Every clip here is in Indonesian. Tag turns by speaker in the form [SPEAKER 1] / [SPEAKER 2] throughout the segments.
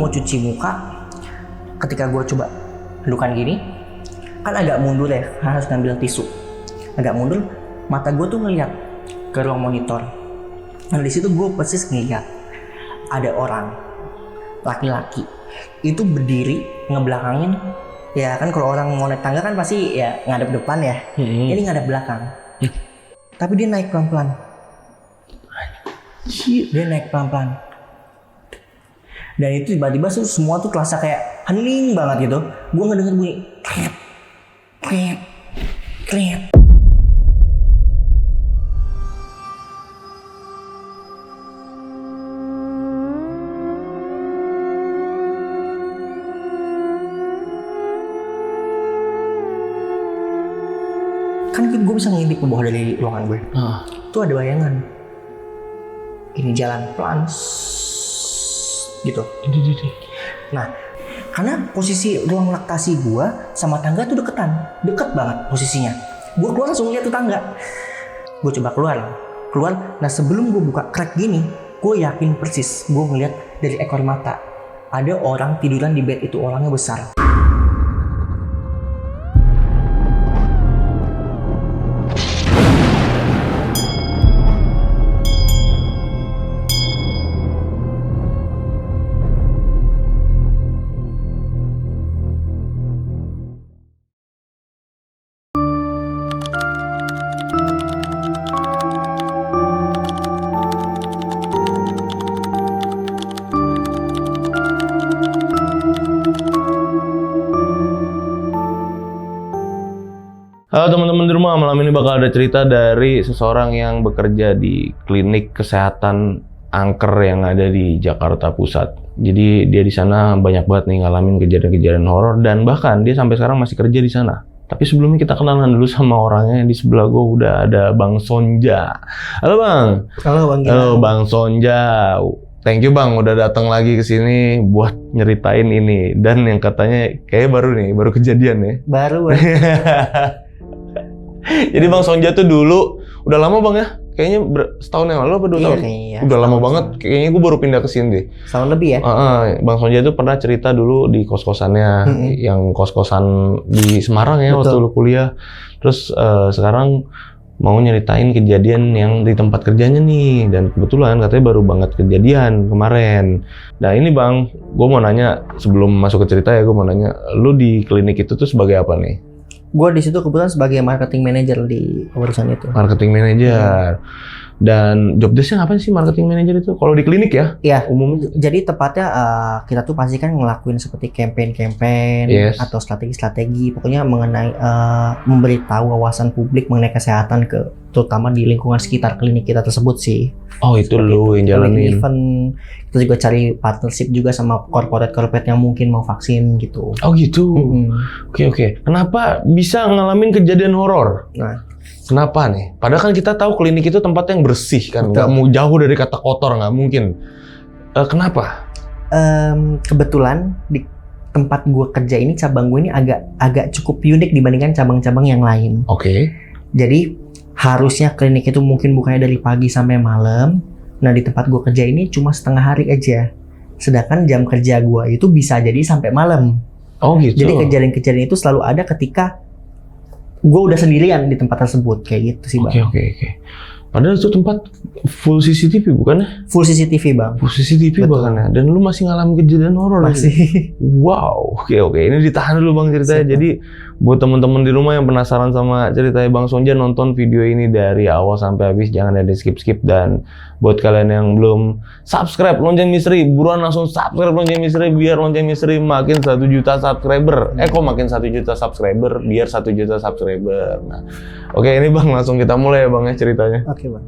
[SPEAKER 1] mau cuci muka, ketika gue coba dudukan gini, kan agak mundur ya, harus ngambil tisu. Agak mundur, mata gue tuh ngeliat ke ruang monitor. Nah di situ gue persis ngeliat ada orang laki-laki itu berdiri ngebelakangin. Ya kan kalau orang mau naik tangga kan pasti ya ngadep depan ya. Ini ngadep belakang. Tapi dia naik pelan-pelan. Dia naik pelan-pelan. Dan itu tiba-tiba semua tuh terasa kayak hening banget gitu. Gue ngedenger bunyi krep, krep, krep. Kan gue bisa ngintip ke bawah dari ruangan gue. Tuh ada bayangan. Ini jalan pelan gitu. Nah, karena posisi ruang laktasi gue sama tangga tuh deket banget posisinya. Gue keluar langsung lihat tuh tangga. Gue coba keluar. Nah sebelum gue buka crack gini, gue yakin persis gue ngeliat dari ekor mata ada orang tiduran di bed itu, orangnya besar.
[SPEAKER 2] Halo teman-teman di rumah, malam ini bakal ada cerita dari seseorang yang bekerja di klinik kesehatan angker yang ada di Jakarta Pusat. Jadi dia di sana banyak banget nih ngalamin kejadian-kejadian horor dan bahkan dia sampai sekarang masih kerja di sana. Tapi sebelumnya kita kenalan dulu sama orangnya. Di sebelah gue udah ada Bang Sonja. Halo Bang.
[SPEAKER 1] Halo Bang.
[SPEAKER 2] Halo Bang Sonja. Thank you Bang udah datang lagi ke sini buat nyeritain ini, dan yang katanya kayak baru kejadian ya.
[SPEAKER 1] Baru.
[SPEAKER 2] Jadi Bang Sonja tuh dulu udah lama Bang ya? Kayaknya setahun yang lalu apa 2 tahun?
[SPEAKER 1] Kayaknya,
[SPEAKER 2] udah lama banget. Kayaknya gue baru pindah ke sini deh.
[SPEAKER 1] Setahun lebih ya?
[SPEAKER 2] Bang Sonja tuh pernah cerita dulu di kos-kosannya, yang kos-kosan di Semarang ya. Betul. Waktu lu kuliah. Terus sekarang mau nyeritain kejadian yang di tempat kerjanya nih, dan kebetulan katanya baru banget kejadian kemarin. Nah ini Bang, gue mau nanya sebelum masuk ke cerita ya, gue mau nanya, lu di klinik itu tuh sebagai apa nih?
[SPEAKER 1] Gue di situ kebetulan sebagai marketing manager di perusahaan itu.
[SPEAKER 2] Marketing manager. Dan job desk-nya ngapain sih marketing manager itu? Kalau di klinik ya?
[SPEAKER 1] Iya.
[SPEAKER 2] Umumnya.
[SPEAKER 1] Jadi tepatnya kita tuh pasti kan ngelakuin seperti campaign atau strategi-strategi, pokoknya mengenai memberitahu wawasan publik mengenai kesehatan terutama di lingkungan sekitar klinik kita tersebut sih. Oh itu lu yang jalanin. Event kita juga cari partnership juga sama corporate yang mungkin mau vaksin gitu.
[SPEAKER 2] Oh gitu. Oke. Kenapa bisa ngalamin kejadian horor?
[SPEAKER 1] Nah,
[SPEAKER 2] kenapa nih? Padahal kan kita tahu klinik itu tempat yang bersih kan, nggak mau jauh dari kata kotor, nggak mungkin. Kenapa?
[SPEAKER 1] Kebetulan di tempat gue kerja ini, cabang gue ini agak cukup unik dibandingkan cabang-cabang yang lain.
[SPEAKER 2] Oke.
[SPEAKER 1] Jadi harusnya klinik itu mungkin bukanya dari pagi sampai malam. Nah di tempat gue kerja ini cuma setengah hari aja. Sedangkan jam kerja gue itu bisa jadi sampai malam.
[SPEAKER 2] Oh gitu.
[SPEAKER 1] Jadi kejadian-kejadian itu selalu ada ketika gue udah sendirian di tempat tersebut, kayak gitu sih Bang.
[SPEAKER 2] Oke. Padahal itu tempat full CCTV bukan ya?
[SPEAKER 1] Full CCTV Bang.
[SPEAKER 2] Full CCTV bahkan ya. Dan lu masih ngalamin kejadian horor?
[SPEAKER 1] Masih.
[SPEAKER 2] Wow. Oke. Ini ditahan dulu Bang ceritanya. Siapa? Jadi buat teman-teman di rumah yang penasaran sama ceritanya Bang Sonja, nonton video ini dari awal sampai habis, jangan ada skip. Dan buat kalian yang belum subscribe Lonceng Misteri, buruan langsung subscribe Lonceng Misteri biar Lonceng Misteri makin 1 juta subscriber. Kok makin 1 juta subscriber biar 1 juta subscriber. Nah, oke ini Bang, langsung kita mulai ya Bang ya ceritanya.
[SPEAKER 1] Oke Bang.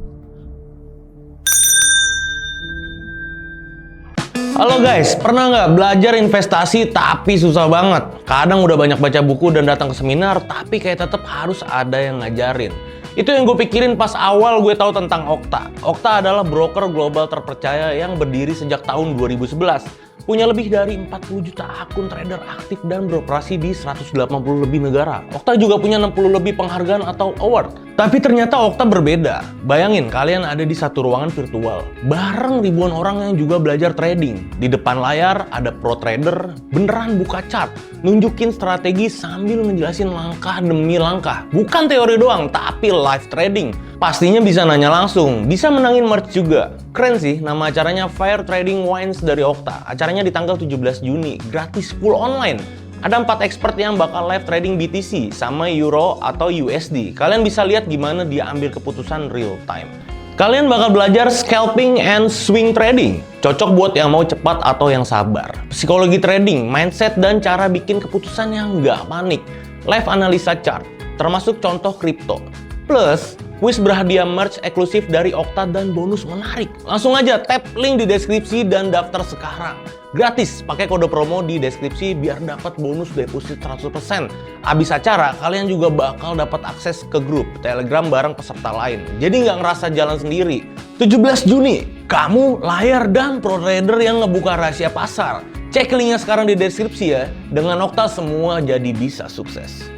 [SPEAKER 2] Halo guys, pernah nggak belajar investasi tapi susah banget? Kadang udah banyak baca buku dan datang ke seminar, tapi kayak tetap harus ada yang ngajarin. Itu yang gue pikirin pas awal gue tahu tentang Okta. Okta adalah broker global terpercaya yang berdiri sejak tahun 2011.
[SPEAKER 3] punya lebih dari 40 juta akun trader aktif dan beroperasi di 180 lebih negara. Okta juga punya 60 lebih penghargaan atau award. Tapi ternyata Okta berbeda. Bayangin kalian ada di satu ruangan virtual, bareng ribuan orang yang juga belajar trading. Di depan layar ada pro trader, beneran buka chart, nunjukin strategi sambil ngejelasin langkah demi langkah. Bukan teori doang, tapi live trading. Pastinya bisa nanya langsung, bisa menangin merch juga. Keren sih, nama acaranya Fair Trading Wines dari Okta. Acaranya di tanggal 17 Juni, gratis full online. Ada 4 expert yang bakal live trading BTC sama Euro atau USD. Kalian bisa lihat gimana dia ambil keputusan real time. Kalian bakal belajar scalping and swing trading. Cocok buat yang mau cepat atau yang sabar. Psikologi trading, mindset, dan cara bikin keputusan yang nggak panik. Live analisa chart, termasuk contoh kripto. Plus, kuis berhadiah merch eksklusif dari Okta dan bonus menarik. Langsung aja tap link di deskripsi dan daftar sekarang. Gratis, pakai kode promo di deskripsi biar dapat bonus deposit 100%. Abis acara, kalian juga bakal dapat akses ke grup Telegram bareng peserta lain. Jadi nggak ngerasa jalan sendiri. 17 Juni, kamu layar dan pro trader yang ngebuka rahasia pasar. Cek linknya sekarang di deskripsi ya. Dengan Okta semua jadi bisa sukses.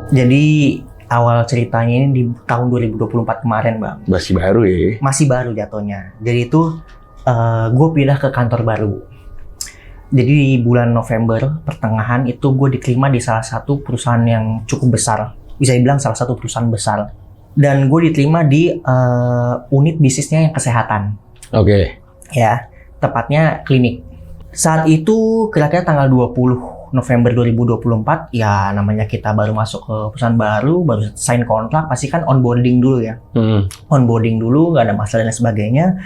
[SPEAKER 1] Jadi awal ceritanya ini di tahun 2024 kemarin, Bang.
[SPEAKER 2] Masih baru ya?
[SPEAKER 1] Masih baru jatuhnya. Jadi itu gue pindah ke kantor baru. Jadi di bulan November pertengahan itu gue diterima di salah satu perusahaan yang cukup besar. Bisa dibilang salah satu perusahaan besar. Dan gue diterima di unit bisnisnya yang kesehatan.
[SPEAKER 2] Oke.
[SPEAKER 1] Ya, tepatnya klinik. Saat itu kira-kira tanggal 20 November 2024, ya namanya kita baru masuk ke perusahaan baru sign kontrak, pasti kan onboarding dulu ya. Onboarding dulu, nggak ada masalah dan sebagainya.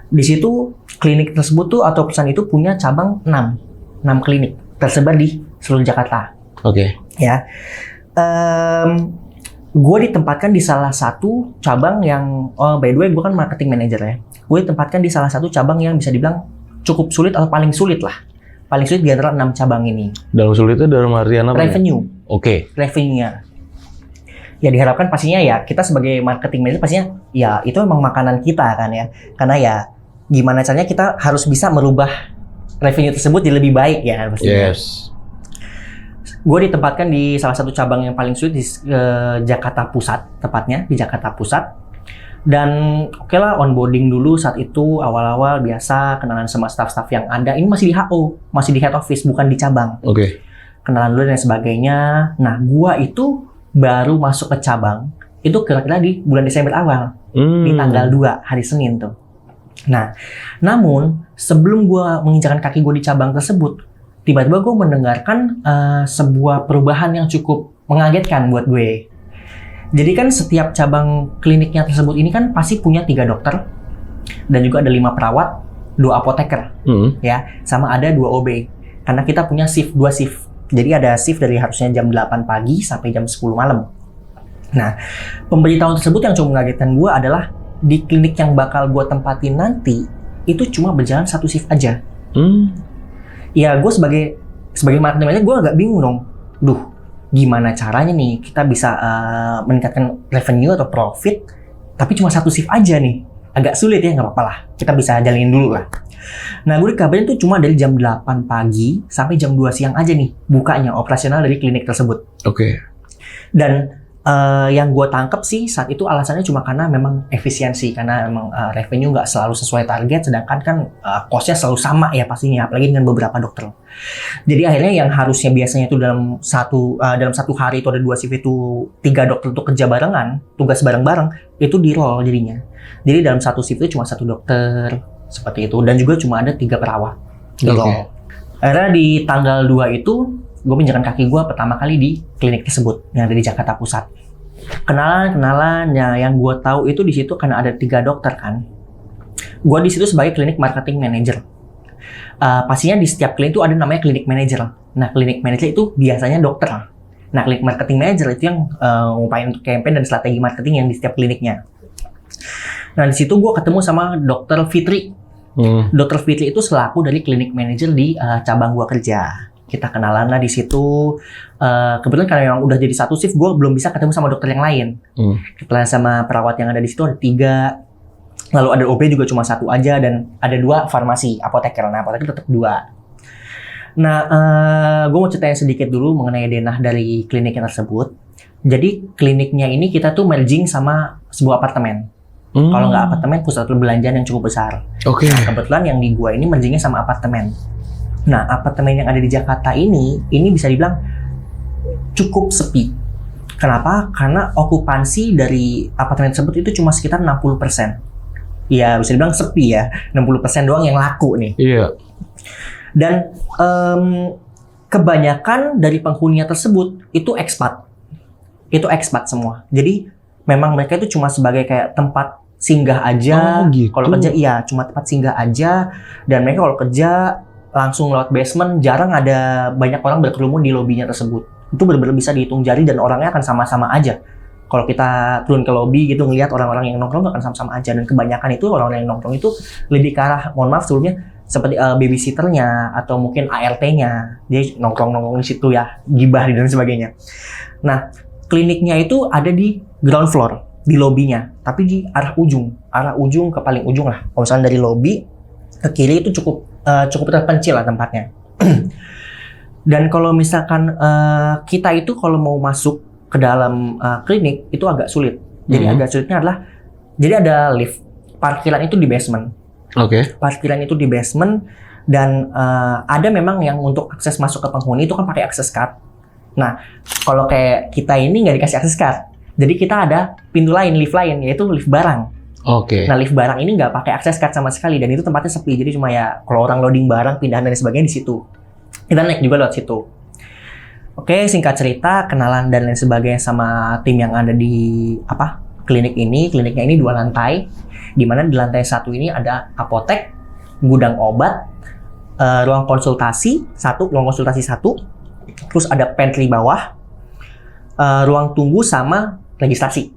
[SPEAKER 1] Di situ klinik tersebut tuh atau perusahaan itu punya cabang 6 klinik tersebar di seluruh Jakarta.
[SPEAKER 2] Oke.
[SPEAKER 1] Ya, gue ditempatkan di salah satu cabang yang, oh by the way gue kan marketing manager ya. Gue ditempatkan di salah satu cabang yang bisa dibilang cukup sulit atau paling sulit lah. Paling sulit di antara 6 cabang ini.
[SPEAKER 2] Dalam sulitnya dalam artian apa?
[SPEAKER 1] Revenue.
[SPEAKER 2] Oke.
[SPEAKER 1] Revenue-nya. Ya diharapkan pastinya ya kita sebagai marketing manager pastinya ya itu memang makanan kita kan ya. Karena ya gimana caranya kita harus bisa merubah revenue tersebut jadi lebih baik ya pastinya.
[SPEAKER 2] Yes.
[SPEAKER 1] Gue ditempatkan di salah satu cabang yang paling sulit di Jakarta Pusat, tepatnya di Jakarta Pusat. Dan oke lah onboarding dulu saat itu awal-awal biasa kenalan sama staff-staff yang ada. Ini masih di HO, masih di head office bukan di cabang.
[SPEAKER 2] Oke.
[SPEAKER 1] Kenalan dulu dan sebagainya. Nah, gua itu baru masuk ke cabang itu kira-kira di bulan Desember awal. Di tanggal 2 hari Senin tuh. Nah, namun sebelum gua menginjakan kaki gua di cabang tersebut, tiba-tiba gua mendengarkan sebuah perubahan yang cukup mengagetkan buat gue. Jadi kan setiap cabang kliniknya tersebut ini kan pasti punya 3 dokter dan juga ada 5 perawat, 2 apoteker, ya, sama ada 2 OB. Karena kita punya shift 2 shift. Jadi ada shift dari harusnya jam 8 pagi sampai jam 10 malam. Nah, pemberitahuan tersebut yang cukup mengagetkan gue adalah di klinik yang bakal gue tempatin nanti itu cuma berjalan 1 shift aja. Ya gue sebagai marketing manager gue agak bingung dong. Gimana caranya nih kita bisa meningkatkan revenue atau profit tapi cuma 1 shift aja nih. Agak sulit ya, nggak apa-apa lah. Kita bisa jalanin dulu lah. Nah, gue dikabarin tuh cuma dari jam 8 pagi sampai jam 2 siang aja nih bukanya operasional dari klinik tersebut.
[SPEAKER 2] Oke.
[SPEAKER 1] Dan yang gue tangkep sih saat itu alasannya cuma karena memang efisiensi, karena memang revenue nggak selalu sesuai target, sedangkan kan cost-nya selalu sama ya pastinya, apalagi dengan beberapa dokter. Jadi akhirnya yang harusnya biasanya itu dalam satu hari itu ada 2 shift itu 3 dokter untuk kerja barengan, tugas bareng-bareng, itu di roll jadinya. Jadi dalam 1 shift itu cuma 1 dokter seperti itu, dan juga cuma ada 3 perawat di roll. Akhirnya di tanggal 2 itu gue menjalan kaki gue pertama kali di klinik tersebut yang ada di Jakarta Pusat. Kenalan ya, yang gue tahu itu di situ karena ada 3 dokter kan. Gue di situ sebagai klinik marketing manager. Pastinya di setiap klinik itu ada namanya klinik manager. Nah, klinik manager itu biasanya dokter Nah, klinik marketing manager itu yang ngupain untuk campaign dan strategi marketing yang di setiap kliniknya. Nah, di situ gue ketemu sama Dr. Fitri. Dr. Fitri itu selaku dari klinik manager di cabang gue kerja. Kita kenalan lah di situ. Kebetulan karena memang udah jadi satu shift, gue belum bisa ketemu sama dokter yang lain. Kenalan sama perawat yang ada di situ ada 3. Lalu ada OB juga cuma 1 aja, dan ada 2 farmasi, apoteker. Nah, apoteker tetap 2. Nah, gue mau ceritain sedikit dulu mengenai denah dari kliniknya tersebut. Jadi, kliniknya ini kita tuh merging sama sebuah apartemen. Kalau nggak apartemen, pusat perbelanjaan yang cukup besar. Nah, kebetulan yang di gua ini mergingnya sama apartemen. Nah, apartemen yang ada di Jakarta ini bisa dibilang cukup sepi. Kenapa? Karena okupansi dari apartemen tersebut itu cuma sekitar 60%. Ya, bisa dibilang sepi ya. 60% doang yang laku nih.
[SPEAKER 2] Iya.
[SPEAKER 1] Dan kebanyakan dari penghuninya tersebut itu expat. Itu expat semua. Jadi memang mereka itu cuma sebagai kayak tempat singgah aja.
[SPEAKER 2] Gitu.
[SPEAKER 1] Kalau kerja iya, cuma tempat singgah aja. Dan mereka kalau kerja langsung lewat basement, jarang ada banyak orang berkerumun di lobinya tersebut. Itu benar-benar bisa dihitung jari dan orangnya akan sama-sama aja. Kalau kita turun ke lobi gitu ngelihat orang-orang yang nongkrong akan sama-sama aja, dan kebanyakan itu orang-orang yang nongkrong itu lebih ke arah, mohon maaf sebelumnya, seperti babysitternya atau mungkin ART-nya. Dia nongkrong-nongkrong di situ ya, gibah dan sebagainya. Nah, kliniknya itu ada di ground floor, di lobinya, tapi di arah ujung ke paling ujung lah. Kalau misalnya dari lobi ke kiri itu cukup terpencil lah tempatnya. Dan kalau misalkan kita itu kalau mau masuk ke dalam klinik itu agak sulit. Jadi agak sulitnya adalah, jadi ada lift, parkiran itu di basement. Parkiran itu di basement, dan ada memang yang untuk akses masuk ke penghuni itu kan pakai akses card. Nah, kalau kayak kita ini nggak dikasih akses card. Jadi kita ada pintu lain, lift lain, yaitu lift barang. Nah, lift barang ini nggak pakai akses card sama sekali, dan itu tempatnya sepi. Jadi cuma ya kalau orang loading barang, pindahan dan sebagainya di situ. Kita naik juga lewat situ. Oke, singkat cerita, kenalan dan lain sebagainya sama tim yang ada di klinik ini. Kliniknya ini 2 lantai, di mana di lantai 1 ini ada apotek, gudang obat, ruang konsultasi 1, terus ada pantry bawah, ruang tunggu sama registrasi.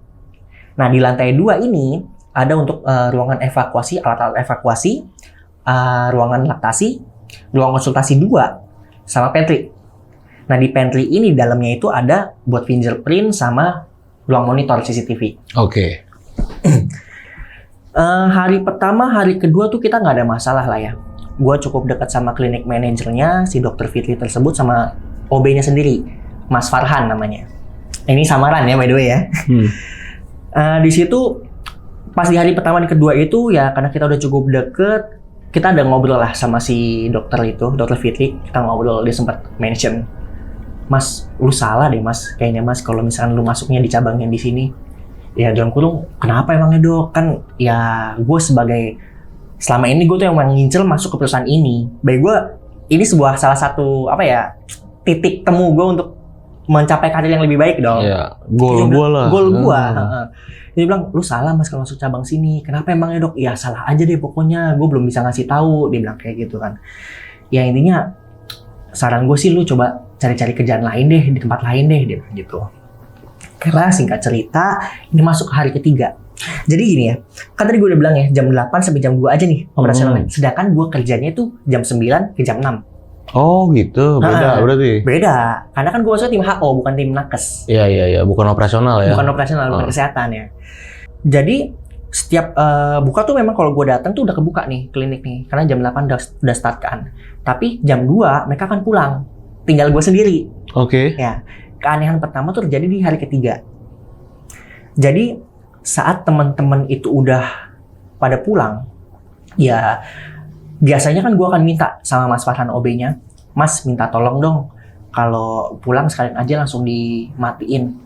[SPEAKER 1] Nah, di lantai 2 ini ada untuk ruangan evakuasi, alat-alat evakuasi, ruangan laktasi, ruang konsultasi 2, sama pantry. Nah, di pantry ini dalamnya itu ada buat fingerprint sama ruang monitor CCTV. Hari pertama, hari kedua tuh kita nggak ada masalah lah ya. Gue cukup dekat sama klinik manajernya, si Dr. Fitri tersebut, sama OB-nya sendiri, Mas Farhan namanya. Ini samaran ya, by the way ya. Di situ pas di hari pertama dan kedua itu ya, karena kita udah cukup deket, kita ada ngobrol lah sama si dokter itu, Dr. Fitri. Kita ngobrol, dia sempat mention, "Mas, lu salah deh mas, kayaknya mas kalau misalkan lu masuknya di cabang yang di sini." Ya dalam kurung, kenapa emangnya dok? Kan ya gue sebagai, selama ini gue tuh yang ngincer masuk ke perusahaan ini. Bagi gue, ini sebuah salah satu titik temu gue untuk mencapai karir yang lebih baik dong.
[SPEAKER 2] Iya, goal gue lah.
[SPEAKER 1] Goal gue. Dia bilang, "Lu salah mas kalau masuk cabang sini. Kenapa emangnya dok?" "Ya salah aja deh pokoknya, gue belum bisa ngasih tahu." Dia bilang kayak gitu kan. Ya intinya, saran gue sih lu coba cari-cari kerjaan lain deh, di tempat lain deh, dia bilang gitu. Karena singkat cerita, ini masuk ke hari ketiga. Jadi gini ya, kan tadi gue udah bilang ya, jam 8 sampai jam 2 aja nih operasionalnya. Sedangkan gue kerjanya itu jam 9 ke jam 6.
[SPEAKER 2] Oh gitu, beda berarti?
[SPEAKER 1] Beda, karena kan gue masuk tim HO, bukan tim nakes.
[SPEAKER 2] Iya, bukan operasional ya?
[SPEAKER 1] Bukan operasional, bukan kesehatan ya. Jadi, setiap buka tuh memang kalau gue datang tuh udah kebuka nih klinik nih, karena jam 8 udah start kan. Tapi jam 2 mereka akan pulang, tinggal gue sendiri. Ya, keanehan pertama tuh terjadi di hari ketiga. Jadi saat teman-teman itu udah pada pulang, ya biasanya kan gue akan minta sama Mas Farhan OB-nya, "Mas, minta tolong dong, kalau pulang sekalian aja langsung dimatiin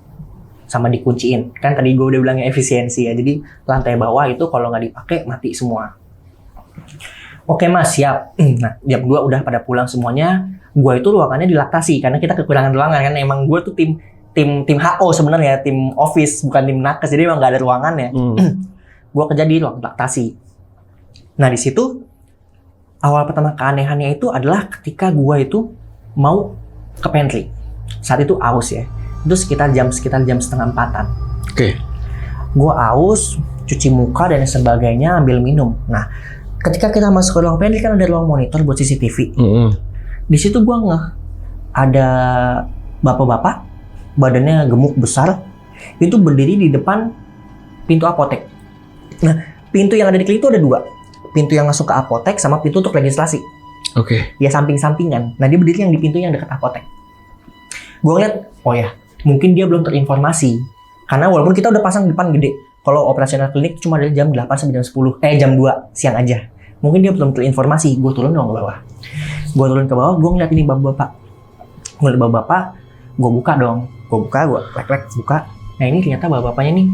[SPEAKER 1] sama dikunciin." Kan tadi gue udah bilangnya efisiensi ya, jadi lantai bawah itu kalau nggak dipakai mati semua. "Oke mas, siap." Nah, jam 2 udah pada pulang semuanya. Gue itu ruangannya dilaktasi karena kita kekurangan ruangan kan. Emang gue tuh tim HO sebenarnya, tim office bukan tim nakes, jadi emang nggak ada ruangannya. Gue kerja di ruang laktasi. Nah di situ awal pertama keanehannya itu adalah ketika gue itu mau ke pantry. Saat itu aus ya. Itu sekitar jam 3:30.
[SPEAKER 3] Oke.
[SPEAKER 1] Gue aus, cuci muka dan sebagainya, ambil minum. Nah, ketika kita masuk ke ruang pantry kan ada ruang monitor buat CCTV. Di situ gue ngeh ada bapak-bapak, badannya gemuk besar, itu berdiri di depan pintu apotek. Nah, pintu yang ada di klinik itu ada 2. Pintu yang masuk ke apotek sama pintu untuk registrasi.
[SPEAKER 3] Oke.
[SPEAKER 1] Ya samping-sampingan. Nah, dia berdiri yang di pintu yang dekat apotek. Gue ngeliat, oh ya, mungkin dia belum terinformasi. Karena walaupun kita udah pasang di depan gede, kalau operasional klinik cuma dari jam 8 sampai jam 10, jam 2 siang aja. Mungkin dia belum terinformasi. Gue turun dong ke bawah. Gue turun ke bawah, gue ngeliat ini bapak-bapak. Gue ngeliat bapak-bapak, gue buka dong. Gue buka, gue klek-klek buka. Nah, ini ternyata bapak-bapaknya nih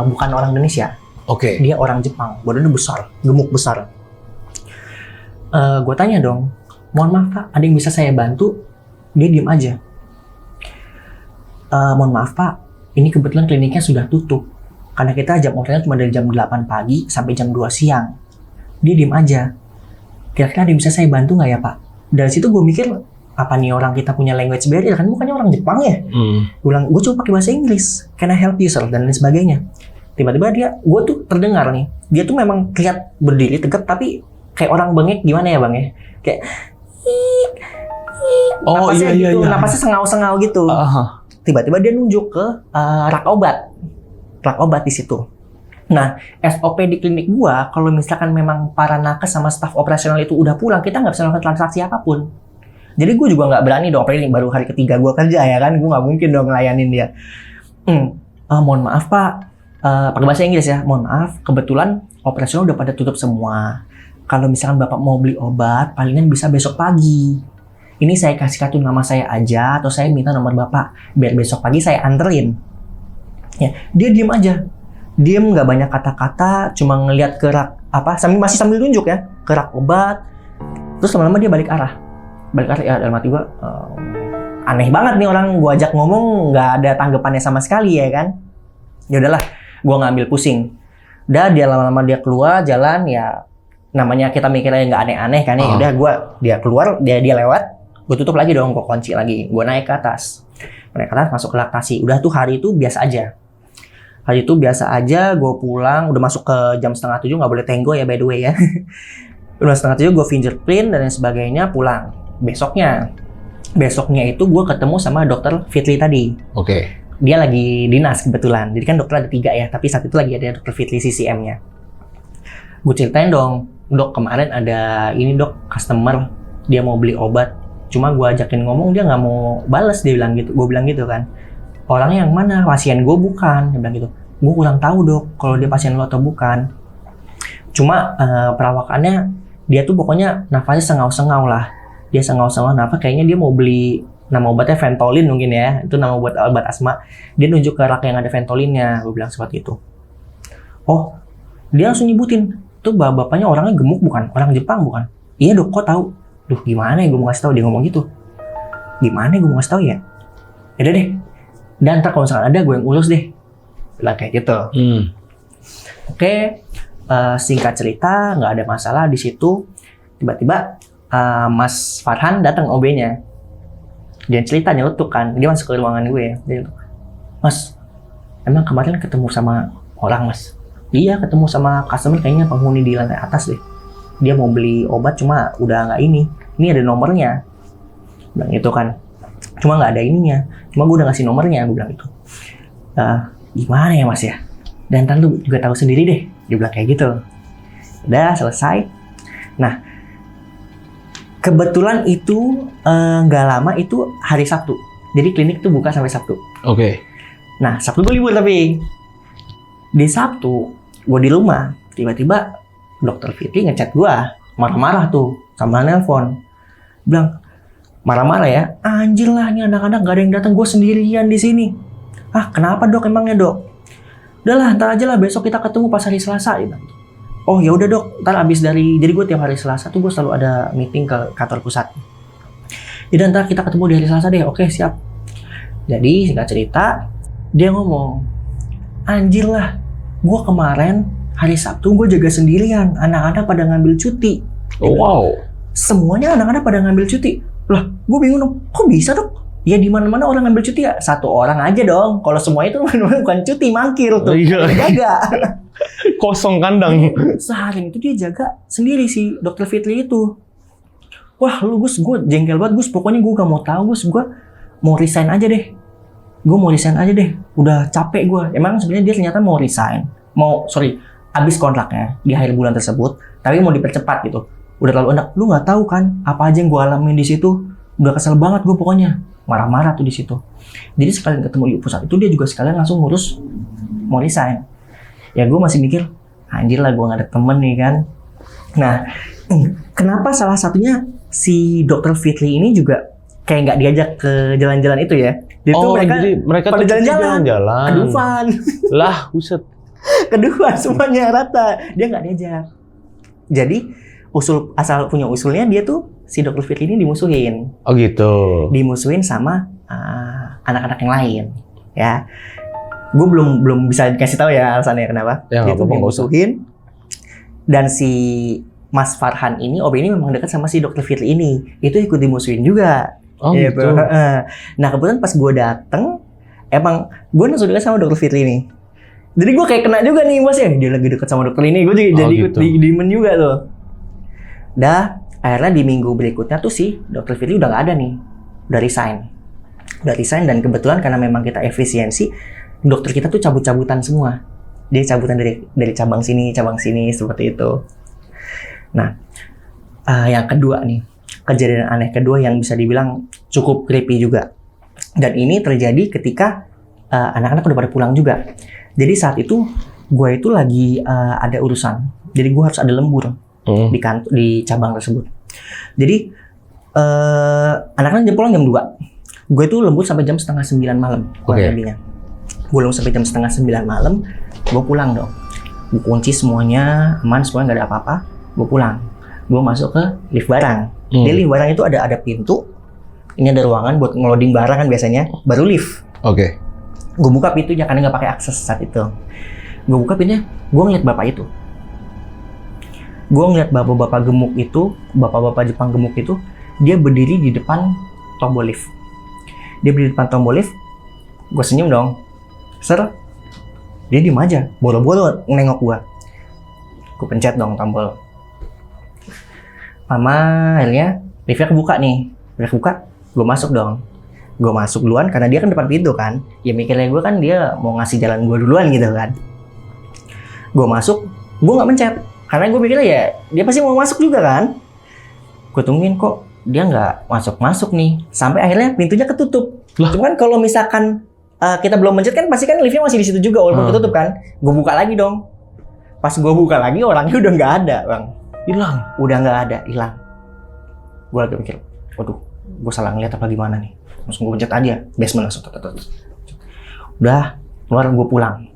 [SPEAKER 1] bukan orang Indonesia.
[SPEAKER 3] Oke.
[SPEAKER 1] Dia orang Jepang. Badannya besar, gemuk besar. Gue tanya dong, mohon maaf Pak, ada yang bisa saya bantu? Dia diem aja. Mohon maaf Pak, ini kebetulan kliniknya sudah tutup. Karena kita jam operasional cuma dari jam 8 pagi sampai jam 2 siang. Dia diem aja. Kira-kira ada yang bisa saya bantu nggak ya Pak? Dari situ gue mikir, apa nih orang kita punya language barrier? Kan bukannya orang Jepang ya? Gue coba pakai bahasa Inggris. Can I help you sir? Dan lain sebagainya. Tiba-tiba gue tuh terdengar nih. Dia tuh memang kelihatan berdiri tegap, tapi kayak orang bengek gimana ya Bang ya? Kayak napasnya gitu, napasnya sengau-sengau gitu. Tiba-tiba dia nunjuk ke rak obat di situ. Nah, SOP di klinik gua, kalau misalkan memang para nakes sama staf operasional itu udah pulang, kita nggak bisa melakukan transaksi apapun. Jadi gue juga nggak berani dong, apalagi baru hari ketiga gue kerja ya kan, gue nggak mungkin dong ngelayanin dia. Mohon maaf Pak, pakai bahasa Inggris ya, mohon maaf, kebetulan operasional udah pada tutup semua. Kalau misalkan Bapak mau beli obat, palingan bisa besok pagi. Ini saya kasih kartu nama saya aja, atau saya minta nomor Bapak, biar besok pagi saya anterin. Ya, dia diem aja. Diem, nggak banyak kata-kata, cuma ngelihat ke rak, masih sambil nunjuk ya, ke rak obat. Terus lama-lama dia balik arah ya, dalam hati gue, aneh banget nih orang, gue ajak ngomong, nggak ada tanggapannya sama sekali ya kan. Ya udahlah, gue ngambil pusing. Dia lama-lama dia keluar, jalan, ya namanya kita mikirnya nggak aneh-aneh kan ya. Udah dia keluar, dia lewat, gue tutup lagi dong, gue kunci lagi, gue naik ke atas, masuk ke laktasi. Udah tuh hari itu biasa aja, gue pulang, udah masuk ke jam 6:30, nggak boleh tenggo ya by the way ya. Udah 6:30 gue fingerprint dan lain sebagainya, pulang. Besoknya itu gue ketemu sama dokter Fitli tadi.
[SPEAKER 3] Oke.
[SPEAKER 1] Dia lagi dinas kebetulan, jadi kan dokter ada 3 ya, tapi saat itu lagi ada dokter Fitli CCM-nya. Gue ceritain dong, dok kemarin ada ini dok, customer dia mau beli obat, cuma gue ajakin ngomong dia nggak mau bales, dia bilang gitu. Gue bilang gitu kan, orangnya yang mana, pasien gue bukan, dia bilang gitu. Gue kurang tahu dok kalau dia pasien lo atau bukan, cuma perawakannya dia tuh pokoknya nafasnya sengau-sengau lah, dia sengau-sengau nafas, kayaknya dia mau beli, nama obatnya Ventolin mungkin ya, itu nama obat asma. Dia nunjuk ke rak yang ada Ventolinnya, gue bilang seperti itu. Oh, dia langsung nyebutin, tuh bapaknya orangnya gemuk bukan, orang Jepang bukan? Iya dok, kok tahu? Duh gimana ya gue mau kasih tahu, dia ngomong gitu. Gimana ya gue mau kasih tahu ya? Yaudah deh, dan ntar kalau misalkan ada gue yang urus deh, bilang kayak gitu. Oke, singkat cerita nggak ada masalah di situ. Tiba-tiba Mas Farhan datang OB-nya. Dia cerita nyeletuk kan, dia masuk ke ruangan gue. Dia bilang, Mas, emang kemarin ketemu sama orang Mas? Iya, ketemu sama customer kayaknya penghuni di lantai atas deh. Dia mau beli obat cuma udah nggak ini ada nomornya. Bilang itu kan, cuma nggak ada ininya. Cuma gue udah ngasih nomornya, gue bilang itu. Gimana ya Mas ya? Dan ntar lu juga tahu sendiri deh. Dia bilang kayak gitu. Udah selesai. Nah, kebetulan itu nggak lama itu hari Sabtu. Jadi klinik tuh buka sampai Sabtu.
[SPEAKER 3] Oke.
[SPEAKER 1] Nah, Sabtu gue libur tapi. Di Sabtu, gue di rumah. Tiba-tiba dokter Fitri ngechat gue. Marah-marah tuh. Sama nelpon. Bilang, marah-marah ya. Anjir lah, ini anak-anak gak ada yang datang. Gue sendirian di sini. Ah, kenapa dok emangnya dok? Udahlah, ntar aja lah. Besok kita ketemu pas hari Selasa. Dia bilang. Oh ya udah dok, ntar abis dari, jadi gue tiap hari Selasa tuh gue selalu ada meeting ke kantor pusat. Jadi ntar kita ketemu di hari Selasa deh, oke siap. Jadi singkat cerita, dia ngomong, anjir lah, gue kemarin hari Sabtu gue jaga sendirian, anak-anak pada ngambil cuti.
[SPEAKER 3] Oh, wow.
[SPEAKER 1] Semuanya anak-anak pada ngambil cuti. Lah, gue bingung dong, kok bisa dok? Ya di mana-mana orang ngambil cuti ya satu orang aja dong. Kalau semuanya itu bukan cuti, mangkir tuh.
[SPEAKER 2] Iya.
[SPEAKER 1] Jaga.
[SPEAKER 2] Kosong kandang.
[SPEAKER 1] Sehari itu dia jaga sendiri si Dr. Fitri itu. Wah lu Gus, gue jengkel banget Gus. Pokoknya gue gak mau tahu Gus. Gue mau resign aja deh. Udah capek gue. Emang sebenarnya dia ternyata mau resign. Habis kontraknya di akhir bulan tersebut. Tapi mau dipercepat gitu. Udah terlalu enak. Lu gak tahu kan apa aja yang gue alamin di situ. Udah kesel banget gue pokoknya. Marah-marah tuh di situ. Jadi sekalian ketemu di pusat itu dia juga sekalian langsung ngurus mau resign. Ya gue masih mikir, anjir lah gue gak ada temen nih kan. Nah, kenapa salah satunya si Dr. Fitri ini juga kayak nggak diajak ke jalan-jalan itu ya?
[SPEAKER 2] Jadi mereka
[SPEAKER 1] pada
[SPEAKER 2] tuh
[SPEAKER 1] jalan-jalan.
[SPEAKER 2] jalan-jalan.
[SPEAKER 1] Ke Dufan.
[SPEAKER 2] Lah, buset.
[SPEAKER 1] Ke Dufan semuanya rata. Dia nggak diajak. Jadi asal punya usulnya dia tuh si Dr. Fitri ini dimusuhin.
[SPEAKER 2] Oh gitu.
[SPEAKER 1] Dimusuhin sama anak-anak yang lain, ya. Gue belum bisa kasih tahu ya alasannya kenapa.
[SPEAKER 2] Ya,
[SPEAKER 1] Dia tuh
[SPEAKER 2] apa-apa,
[SPEAKER 1] dimusuhin. Dan si Mas Farhan ini, OB ini memang dekat sama si Dr. Fitri ini. Itu ikut dimusuhin juga.
[SPEAKER 2] Oh gitu.
[SPEAKER 1] Nah kebetulan pas gue dateng, emang gue langsung dekat sama Dr. Fitri ini. Jadi gue kayak kena juga nih bos ya. Dia lagi dekat sama dokter ini, gue jadi ikut
[SPEAKER 2] gitu.
[SPEAKER 1] diemen juga tuh. Akhirnya di minggu berikutnya tuh si Dr. Fitri udah gak ada nih. Udah resign dan kebetulan karena memang kita efisiensi, dokter kita tuh cabut-cabutan semua. Dia cabutan dari cabang sini seperti itu. Nah, yang kedua nih, kejadian aneh kedua yang bisa dibilang cukup creepy juga. Dan ini terjadi ketika anak-anak udah pada pulang juga. Jadi saat itu gue itu lagi ada urusan. Jadi gue harus ada lembur di cabang tersebut. Jadi anak-anak pulang jam 2. Gue itu lembur sampai jam 8:30 malam. Lebihnya. Gue lembur sampai jam 8:30 malam. Gue pulang dong. Gue kunci semuanya aman, semuanya nggak ada apa-apa. Gue pulang. Gue masuk ke lift barang. Di lift barang itu ada pintu. Ini ada ruangan buat ngeloading barang kan biasanya. Baru lift.
[SPEAKER 2] Oke.
[SPEAKER 1] Gue buka pintunya karena nggak pakai akses saat itu. Gue buka pintunya, gue ngeliat bapak itu. Gue ngeliat bapak-bapak gemuk itu, bapak-bapak Jepang gemuk itu, dia berdiri di depan tombol lift. Dia berdiri di depan tombol lift. Gue senyum dong. Ser, dia diem aja, boro-boro nengok gue. Gue pencet dong tombol. Lama akhirnya liftnya kebuka nih. Lift buka, gue masuk dong. Gue masuk duluan karena dia kan depan pintu kan. Ya mikirnya gue kan dia mau ngasih jalan gue duluan gitu kan. Gue masuk, gue nggak mencet karena gue mikirnya ya dia pasti mau masuk juga kan. Gue tungguin kok dia nggak masuk nih. Sampai akhirnya pintunya ketutup. Cuman kalau misalkan kita belum mencet kan pasti kan liftnya masih di situ juga walaupun ketutup kan. Gue buka lagi dong. Pas gue buka lagi orangnya udah nggak ada bang.
[SPEAKER 2] Hilang.
[SPEAKER 1] Udah nggak ada, hilang. Gue lagi mikir, waduh, gue salah ngeliat apa gimana nih. Langsung gue pencet aja, basement langsung. Udah, keluar gue pulang.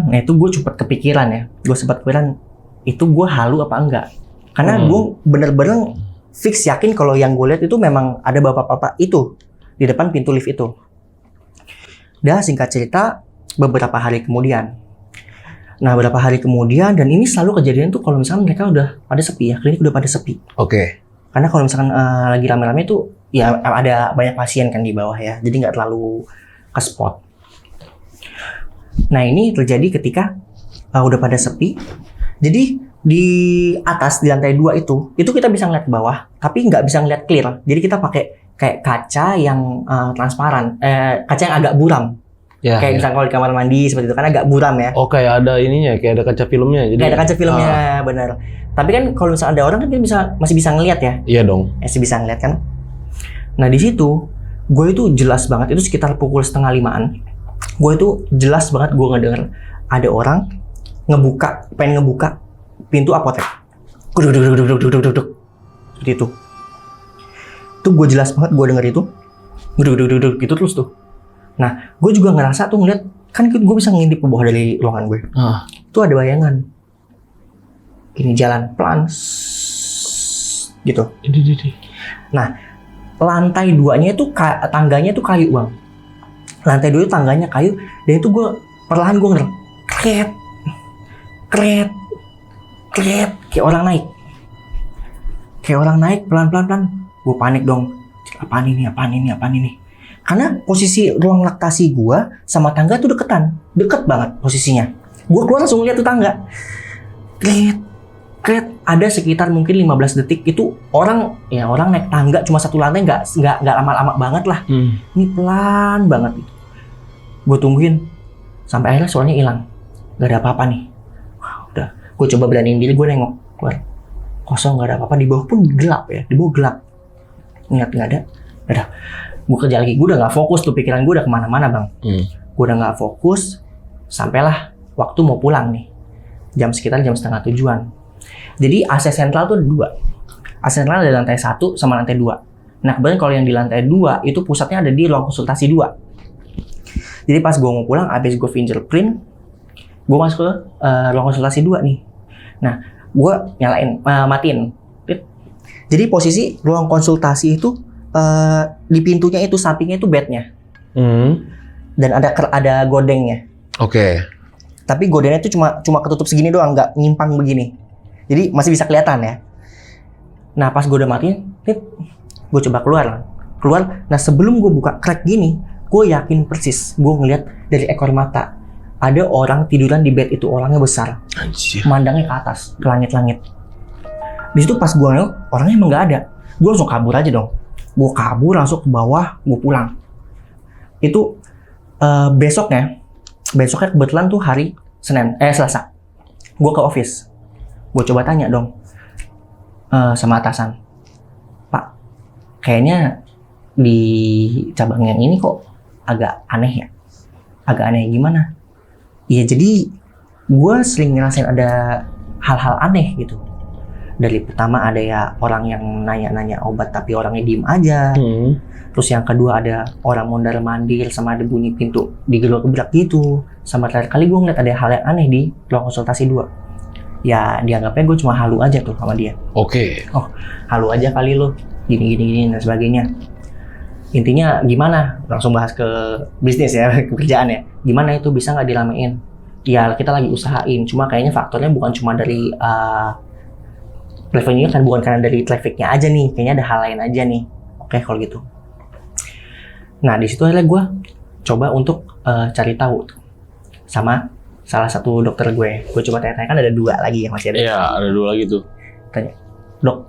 [SPEAKER 1] Nah itu gue cepet kepikiran ya. Gue sempat kepikiran, itu gue halu apa enggak. Karena gue bener-bener fix yakin kalau yang gue lihat itu memang ada bapak-bapak itu di depan pintu lift itu. Dah singkat cerita, beberapa hari kemudian. Nah beberapa hari kemudian, dan ini selalu kejadian tuh kalau misalkan mereka udah pada sepi ya, klinik udah pada sepi.
[SPEAKER 2] Oke.
[SPEAKER 1] Karena kalau misalkan lagi rame-rame tuh ya ada banyak pasien kan di bawah ya, jadi nggak terlalu ke spot. Nah ini terjadi ketika udah pada sepi. Jadi di atas di lantai 2 itu kita bisa ngeliat ke bawah, tapi nggak bisa ngeliat clear. Jadi kita pakai kayak kaca yang transparan, kaca yang agak buram.
[SPEAKER 2] Ya,
[SPEAKER 1] kayak misalnya kalau di kamar mandi seperti itu kan agak buram ya.
[SPEAKER 2] Oh kayak ada ininya, kayak ada kaca filmnya. Jadi
[SPEAKER 1] kayak ada kaca filmnya, bener. Tapi kan kalau misalnya ada orang kan kita masih bisa ngeliat ya.
[SPEAKER 2] Iya dong.
[SPEAKER 1] Masih bisa ngeliat kan. Nah di situ gue itu jelas banget, itu sekitar pukul 4:30-an. Gue itu jelas banget gue ngedenger ada orang pengen ngebuka pintu apotek. Duduk. Seperti itu. Tuh gue jelas banget gue denger itu. Duduk gitu terus tuh. Nah, gue juga ngerasa tuh ngeliat, kan gue bisa ngintip ke bawah dari ruangan gue. Tuh ada bayangan. Gini jalan pelan, gitu. Nah, lantai 2-nya itu tangganya tuh kayu bang. Lantai 2 itu tangganya kayu, dan itu gue perlahan gue ngedenger kret, kayak orang naik pelan. Gue panik dong. apaan ini. Karena posisi ruang laktasi gue sama tangga tuh deket banget posisinya. Gue keluar langsung lihat tuh tangga. Kret, ada sekitar mungkin 15 detik itu orang naik tangga cuma satu lantai, nggak lama-lama banget lah. Ini pelan banget gitu. Gue tungguin sampai akhirnya suaranya hilang. Gak ada apa-apa nih. Wah, udah. Gue coba beraniin diri, gue nengok keluar. Kosong, gak ada apa-apa. Di bawah pun gelap ya. Di bawah gelap. Ingat gak ada. Udah. Gue kerja lagi. Gue udah gak fokus tuh. Pikiran gue udah kemana-mana bang. Gue udah gak fokus. Sampailah waktu mau pulang nih. Sekitar jam 6:30. Jadi AC sentral tuh ada 2. AC sentral ada lantai 1 sama lantai 2. Nah kebetulan kalau yang di lantai 2 itu pusatnya ada di ruang konsultasi 2. Jadi pas gue mau pulang, abis gue fingerprint, gue masuk ke ruang konsultasi 2 nih. Nah, gue matiin. Jadi posisi ruang konsultasi itu di pintunya itu sampingnya itu bednya, dan ada gordengnya.
[SPEAKER 3] Oke.
[SPEAKER 1] Tapi gordengnya itu cuma ketutup segini doang, nggak nyimpang begini. Jadi masih bisa kelihatan ya. Nah, pas gue udah matiin, gue coba keluar. Nah, sebelum gue buka crack gini, gue yakin persis, gue ngeliat dari ekor mata ada orang tiduran di bed itu, orangnya besar.
[SPEAKER 3] Anjir.
[SPEAKER 1] Mandangnya ke atas, ke langit-langit. Di situ pas gue nengok, orangnya emang nggak ada. Gue langsung kabur aja dong. Gue kabur langsung ke bawah, gue pulang. Itu besoknya kebetulan tuh hari Selasa. Gue ke office. Gue coba tanya dong sama atasan, Pak, kayaknya di cabang yang ini kok agak aneh ya? Agak aneh gimana? Iya, jadi gue sering ngerasain ada hal-hal aneh gitu. Dari pertama ada ya orang yang nanya-nanya obat tapi orangnya diem aja. Terus yang kedua ada orang mondar-mandir sama ada bunyi pintu digelok-gelok gitu. Sama terakhir kali gue ngeliat ada hal yang aneh di ruang konsultasi 2. Ya dianggapnya gue cuma halu aja tuh sama dia.
[SPEAKER 3] Oke.
[SPEAKER 1] Oh, halu aja kali lo, gini dan sebagainya. Intinya gimana? Langsung bahas ke bisnis ya, ke kerjaan ya. Gimana itu bisa nggak diramein? Ya kita lagi usahain, cuma kayaknya faktornya bukan cuma dari revenue kan, bukan karena dari trafficnya aja nih. Kayaknya ada hal lain aja nih. Oke kalau gitu. Nah di situ akhirnya gue coba untuk cari tahu sama salah satu dokter gue. Gue coba tanya-tanya, kan ada 2 lagi yang masih ada.
[SPEAKER 3] Iya, ada 2 lagi tuh.
[SPEAKER 1] Tanya, dok,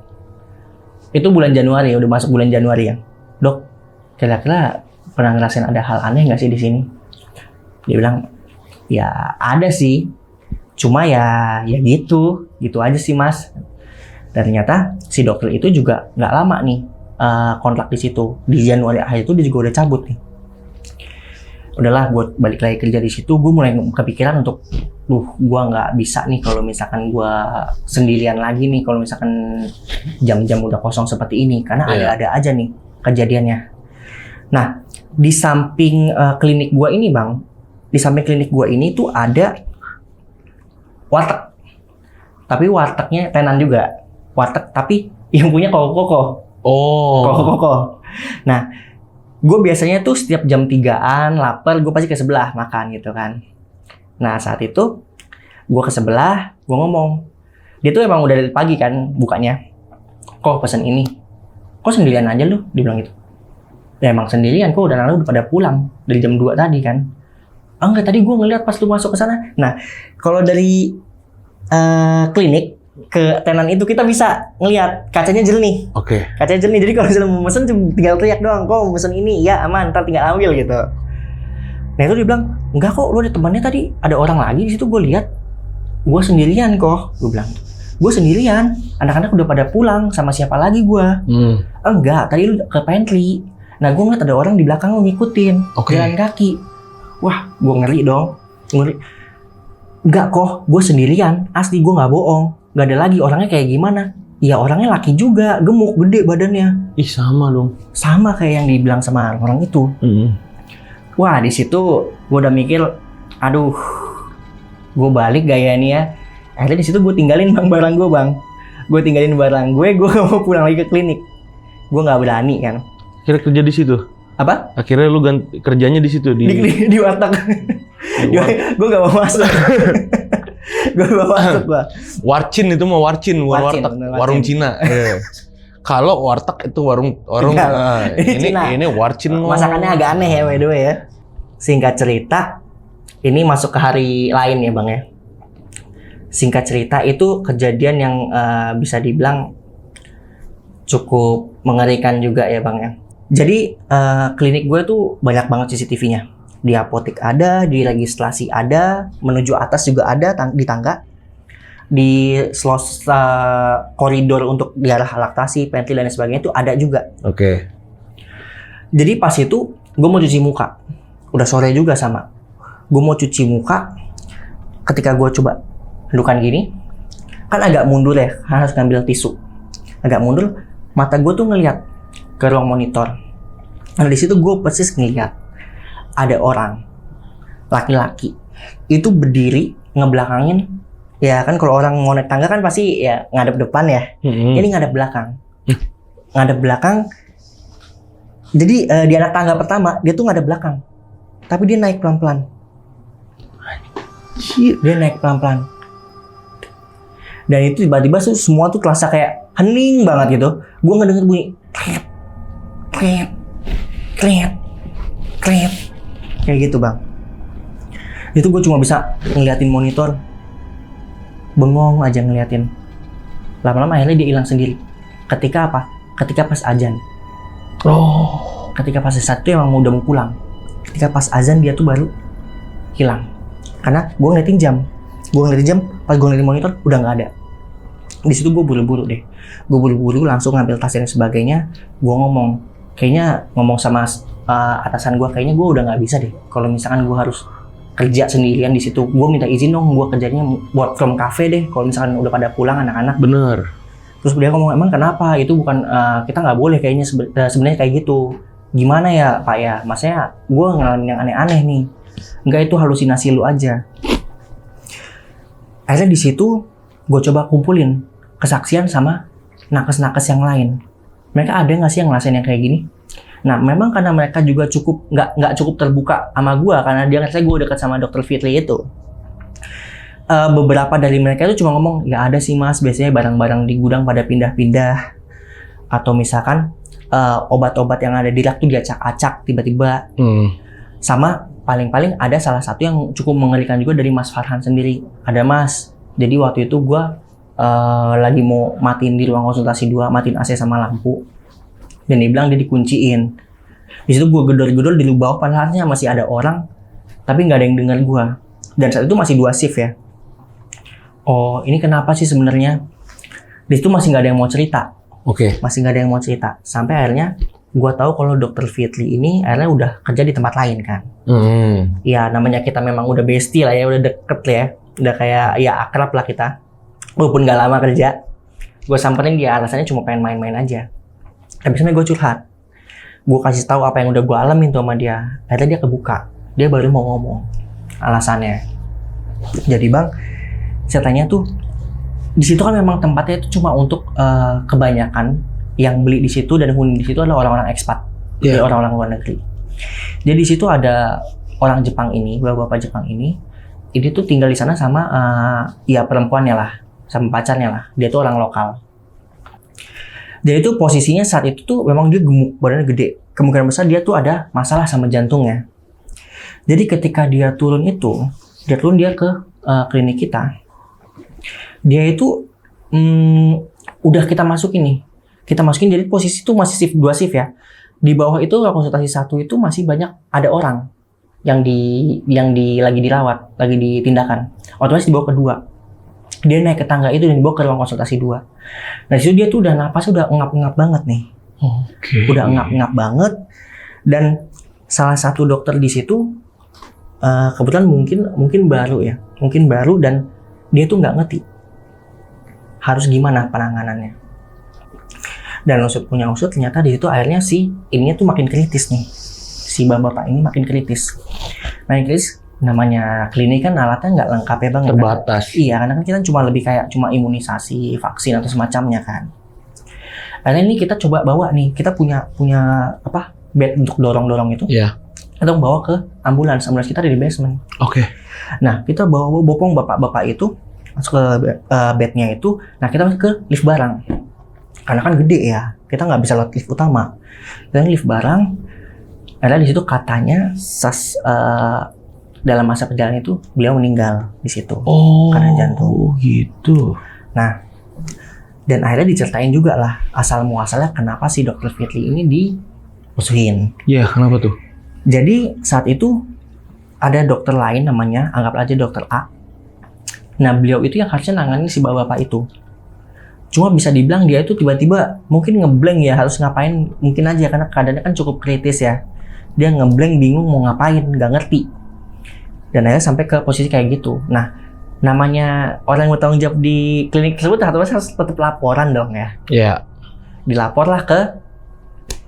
[SPEAKER 1] itu bulan Januari, udah masuk bulan Januari ya, dok. Kira-kira pernah ngerasain ada hal aneh nggak sih di sini? Dia bilang, ya ada sih, cuma ya gitu aja sih mas. Dan ternyata si dokter itu juga nggak lama nih kontrak di situ. Di Januari akhir itu dia juga udah cabut nih. Udahlah, gue balik lagi kerja di situ. Gue mulai kepikiran untuk, gue nggak bisa nih kalau misalkan gue sendirian lagi nih. Kalau misalkan jam-jam udah kosong seperti ini, karena ada aja nih kejadiannya. Nah, di samping klinik gua ini bang, di samping klinik gua ini tuh ada warteg. Tapi wartegnya tenan juga. Warteg tapi yang punya koko-koko.
[SPEAKER 3] Oh.
[SPEAKER 1] Koko-koko. Nah, gue biasanya tuh setiap jam 3-an lapar, gue pasti ke sebelah makan gitu kan. Nah, saat itu gue ke sebelah, gue ngomong. Dia tuh emang udah dari pagi kan bukanya. Kok pesen ini? Kok sendirian aja lu? Dibilang gitu. Ya emang sendirian, kok udah pada pulang dari jam 2 tadi kan. Enggak, tadi gue ngeliat pas lu masuk ke sana. Nah, kalau dari klinik ke tenan itu kita bisa ngeliat kacanya jernih.
[SPEAKER 3] Oke.
[SPEAKER 1] Kacanya jernih, jadi kalau misalnya mau mesen tinggal teriak doang, kok mesen ini, ya aman, ntar tinggal ambil gitu. Nah itu dia bilang, enggak kok, lu ada temannya tadi, ada orang lagi di situ gue lihat. Gue sendirian kok, gue bilang. Gue sendirian, anak-anak udah pada pulang, sama siapa lagi gue? Enggak, tadi lu ke pantry. Nah, gue ngeliat ada orang di belakang lo ngikutin, jalan kaki. Wah, gue ngeri dong. Ngeri. Enggak kok, gue sendirian. Asli, gue gak bohong. Gak ada lagi orangnya kayak gimana. Ya orangnya laki juga, gemuk, gede badannya.
[SPEAKER 3] Ih, sama dong.
[SPEAKER 1] Sama kayak yang dibilang sama orang itu. Wah, di situ gue udah mikir, aduh, gue balik gaya nih ya. Akhirnya di situ gue tinggalin barang gue bang. Gue tinggalin barang gue gak mau pulang lagi ke klinik. Gue gak berani kan.
[SPEAKER 2] Akhirnya kerja di situ.
[SPEAKER 1] Apa?
[SPEAKER 2] Akhirnya lu kerjanya di situ
[SPEAKER 1] di warteg. Gue gak mau masuk. Gue gak mau masuk gua.
[SPEAKER 3] Warcin itu mah warcin, warteg, warung Cina. Kalau warteg itu warung ini warcin.
[SPEAKER 1] Masakannya agak aneh ya by the way ya. Singkat cerita, ini masuk ke hari lain ya Bang ya. Singkat cerita itu kejadian yang bisa dibilang cukup mengerikan juga ya Bang ya. Jadi klinik gue tuh banyak banget CCTV-nya. Di apotek ada, di registrasi ada, menuju atas juga ada di tangga. Di koridor untuk di arah laktasi, pantry dan sebagainya itu ada juga.
[SPEAKER 2] Oke.
[SPEAKER 1] Jadi pas itu gue mau cuci muka, udah sore juga sama. Gue mau cuci muka, ketika gue coba dudukan gini, kan agak mundur ya, harus ngambil tisu. Agak mundur, mata gue tuh ngeliat ke ruang monitor. Nah di situ gue persis ngeliat ada orang laki-laki itu berdiri ngebelakangin. Ya kan kalau orang mau naik tangga kan pasti ya ngadep depan ya. Ini ngadep belakang. Ngadep belakang. Jadi di anak tangga pertama dia tuh ngadep belakang. Tapi dia naik pelan-pelan. Dia naik pelan-pelan. Dan itu tiba-tiba semua tuh terasa kayak hening banget gitu. Gue ngedenger bunyi kret, kret, kret. Kayak gitu Bang. Itu gue cuma bisa ngeliatin monitor. Bengong aja ngeliatin. Lama-lama akhirnya dia hilang sendiri. Ketika apa? Ketika pas azan. Ketika pas saat itu emang udah mau pulang. Ketika pas azan dia tuh baru hilang. Karena gue ngeliatin jam. Pas gue ngeliatin monitor udah nggak ada. Di situ gue buru-buru deh. Gue buru-buru langsung ngambil tas dan sebagainya. Gue ngomong sama atasan gue, kayaknya gue udah nggak bisa deh. Kalau misalkan gue harus kerja sendirian di situ, gue minta izin dong, gue kerjanya work from cafe deh. Kalau misalkan udah pada pulang anak-anak.
[SPEAKER 2] Bener.
[SPEAKER 1] Terus dia ngomong, emang kenapa? Itu bukan kita nggak boleh kayaknya sebenarnya kayak gitu. Gimana ya Pak ya? Maksudnya gue ngalamin yang aneh-aneh nih. Enggak, itu halusinasi lu aja. Akhirnya di situ gue coba kumpulin kesaksian sama nakes-nakes yang lain. Mereka ada nggak sih yang ngerasain yang kayak gini? Nah, memang karena mereka juga nggak cukup terbuka sama gue, karena dia katanya gue dekat sama Dr. Fitri itu. Beberapa dari mereka itu cuma ngomong, ya ada sih Mas, biasanya barang-barang di gudang pada pindah-pindah, atau misalkan obat-obat yang ada di rak tuh diacak-acak tiba-tiba. Sama paling-paling ada salah satu yang cukup mengerikan juga dari Mas Farhan sendiri. Ada Mas, jadi waktu itu gue lagi mau matiin di ruang konsultasi 2, matiin AC sama lampu. Dan dia bilang dia dikunciin. Di situ gue gedor-gedor di bawah, padahalnya masih ada orang, tapi nggak ada yang dengar gue. Dan saat itu masih 2 shift ya. Oh, ini kenapa sih sebenarnya? Di situ masih nggak ada yang mau cerita.
[SPEAKER 2] Oke.
[SPEAKER 1] Masih nggak ada yang mau cerita. Sampai akhirnya gue tahu kalau Dr. Fitri ini akhirnya udah kerja di tempat lain kan. Ya namanya kita memang udah bestie lah ya, udah deket lah ya. Udah kayak ya akrab lah kita. Walaupun nggak lama kerja. Gue samperin dia, alasannya cuma pengen main-main aja. Habis itu gue curhat, gue kasih tahu apa yang udah gue alamin tuh sama dia. Akhirnya dia kebuka, dia baru mau ngomong alasannya. Jadi Bang, saya tanya tuh, di situ kan memang tempatnya itu cuma untuk kebanyakan yang beli di situ dan huni di situ adalah orang-orang ekspat, dari orang-orang luar negeri. Jadi di situ ada orang Jepang ini, bapak-bapak Jepang ini tuh tinggal di sana sama ya perempuannya lah, sama pacarnya lah. Dia tuh orang lokal. Jadi itu posisinya saat itu tuh memang dia gemuk, badannya gede. Kemungkinan besar dia tuh ada masalah sama jantungnya. Jadi ketika dia turun dia ke klinik kita. Dia itu udah kita masukin nih. Kita masukin, jadi posisi itu masih shift 2 shift ya. Di bawah itu konsultasi 1 itu masih banyak ada orang yang lagi dirawat, lagi ditindakan. Otomatis dibawa ke 2. Dia naik ke tangga itu dan dibawa ke ruang konsultasi 2. Nah, disitu dia tuh udah napasnya udah ngap-ngap banget nih. Udah ngap-ngap banget. Dan salah satu dokter di situ kebetulan mungkin baru ya. Mungkin baru dan dia tuh nggak ngerti harus gimana penanganannya. Dan usut ternyata di situ akhirnya ininya tuh makin kritis nih. Si bapak ini makin kritis. Makin kritis. Namanya klinik kan alatnya nggak lengkap ya Bang.
[SPEAKER 2] Terbatas.
[SPEAKER 1] Iya, karena kan kita cuma imunisasi, vaksin atau semacamnya kan. Akhirnya ini kita coba bawa nih, kita punya bed untuk dorong-dorong itu.
[SPEAKER 2] Iya.
[SPEAKER 1] Kita bawa ke ambulans kita ada di basement.
[SPEAKER 2] Oke.
[SPEAKER 1] Nah, kita bopong bapak-bapak itu masuk ke bednya itu. Nah, kita masuk ke lift barang. karena kan gede ya, kita nggak bisa lewat lift utama, dan lift barang. Ada di situ katanya dalam masa perjalanan itu beliau meninggal di situ karena jantung.
[SPEAKER 2] Oh gitu.
[SPEAKER 1] Nah, dan akhirnya diceritain juga lah asal muasalnya kenapa si Dr. Fitri ini dimusuhin.
[SPEAKER 2] Ya, kenapa tuh?
[SPEAKER 1] Jadi saat itu ada dokter lain namanya, anggap aja dokter A. Nah, beliau itu yang harusnya nanganin si bapak-bapak itu. Cuma bisa dibilang dia itu tiba-tiba mungkin ngeblank ya, harus ngapain mungkin aja karena keadaannya kan cukup kritis ya. Dia ngeblank, bingung mau ngapain, nggak ngerti. Dan akhirnya sampai ke posisi kayak gitu. Nah, namanya orang yang bertanggung jawab di klinik tersebut harus tetap laporan dong ya.
[SPEAKER 2] Iya.
[SPEAKER 1] Dilaporlah ke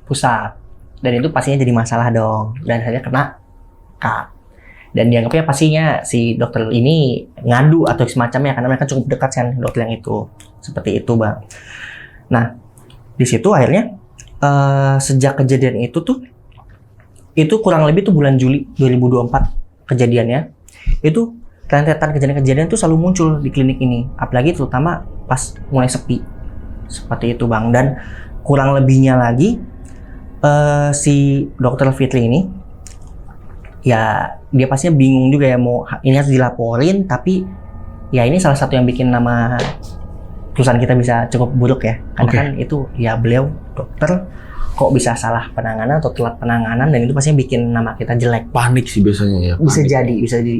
[SPEAKER 1] pusat. Dan itu pastinya jadi masalah dong. Dan akhirnya kena cut. Dan dianggapnya pastinya si dokter ini ngadu atau semacamnya karena mereka cukup dekat kan dokter yang itu. Seperti itu, Bang. Nah, di situ akhirnya sejak kejadian itu tuh itu kurang lebih tuh bulan Juli 2024 kejadiannya. Itu rentetan kejadian-kejadian tuh selalu muncul di klinik ini, apalagi terutama pas mulai sepi. Seperti itu, Bang. Dan kurang lebihnya lagi si dokter Fitri ini ya dia pastinya bingung juga ya, mau ini harus dilaporin, tapi ya ini salah satu yang bikin nama perusahaan kita bisa cukup buruk ya, karena kan itu ya beliau dokter kok bisa salah penanganan atau telat penanganan, dan itu pastinya bikin nama kita jelek.
[SPEAKER 2] Panik sih biasanya ya.
[SPEAKER 1] Bisa jadi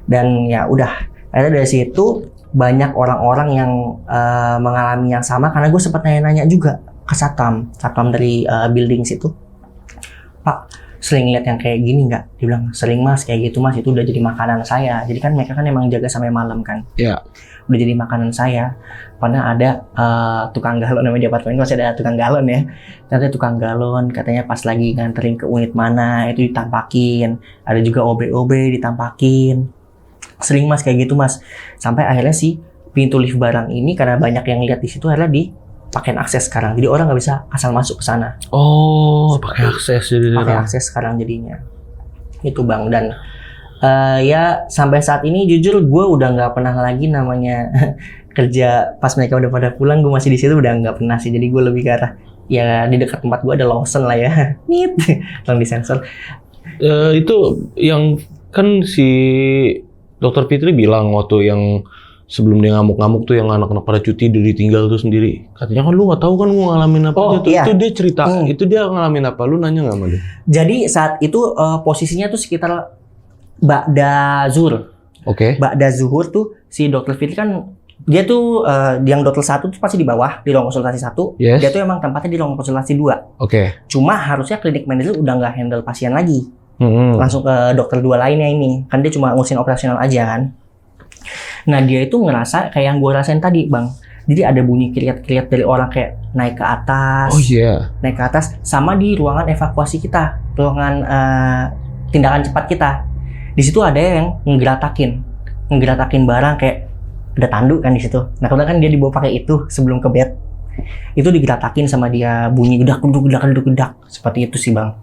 [SPEAKER 1] dan ya udah akhirnya dari situ banyak orang-orang yang mengalami yang sama, karena gue sempat nanya-nanya juga ke satpam dari building situ, Pak, sering lihat yang kayak gini nggak? Dia bilang, sering Mas, kayak gitu Mas, itu udah jadi makanan saya. Jadi kan mereka kan emang jaga sampai malam kan.
[SPEAKER 2] Iya.
[SPEAKER 1] Udah jadi makanan saya. Pernah ada tukang galon, namanya di apartemen masih ada tukang galon ya. Ternyata tukang galon katanya pas lagi nganterin ke unit mana itu ditampakin. Ada juga OB ditampakin. Sering Mas kayak gitu Mas. Sampai akhirnya si pintu lift barang ini karena banyak yang lihat di situ akhirnya dipakai akses sekarang. Jadi orang nggak bisa asal masuk ke sana.
[SPEAKER 2] Oh, pakai akses jadi.
[SPEAKER 1] Pakai akses sekarang jadinya. Itu Bang. Dan ya sampai saat ini jujur gue udah nggak pernah lagi namanya kerja pas mereka udah pada pulang, gue masih di situ udah nggak pernah sih. Jadi gue lebih ke arah ya di dekat tempat gue ada Lawson lah ya. Nit, tolong disensor.
[SPEAKER 2] Itu yang kan si Dokter Fitri bilang waktu yang sebelum dia ngamuk-ngamuk tuh yang anak-anak pada cuti dia ditinggal tuh sendiri. Katanya kan lu nggak tahu kan gua ngalamin apa aja tuh.
[SPEAKER 1] Iya.
[SPEAKER 2] Itu dia cerita. Itu dia ngalamin apa? Lu nanya nggak sama dia?
[SPEAKER 1] Jadi saat itu posisinya tuh sekitar Ba'da Zuhur.
[SPEAKER 2] Oke.
[SPEAKER 1] Ba'da Zuhur tuh si Dokter Fitri kan dia tuh yang dokter 1 tuh pasti di bawah di ruang konsultasi 1.
[SPEAKER 2] Yes.
[SPEAKER 1] Dia tuh emang tempatnya di ruang konsultasi 2.
[SPEAKER 2] Oke.
[SPEAKER 1] Cuma harusnya klinik manager udah nggak handle pasien lagi. Langsung ke dokter 2 lainnya ini. Kan dia cuma ngurusin operasional aja kan. Nah dia itu ngerasa kayak yang gue rasain tadi Bang. Jadi ada bunyi keriat-keriat dari orang kayak naik ke atas.
[SPEAKER 2] Oh iya.
[SPEAKER 1] Naik ke atas. Sama di ruangan evakuasi kita. Ruangan tindakan cepat kita. Di situ ada yang ngegeratakin barang kayak ada tanduk kan di situ. Nah kemudian kan dia dibawa pakai itu sebelum ke bed. Itu digeratakin sama dia, bunyi gedak. Seperti itu sih Bang.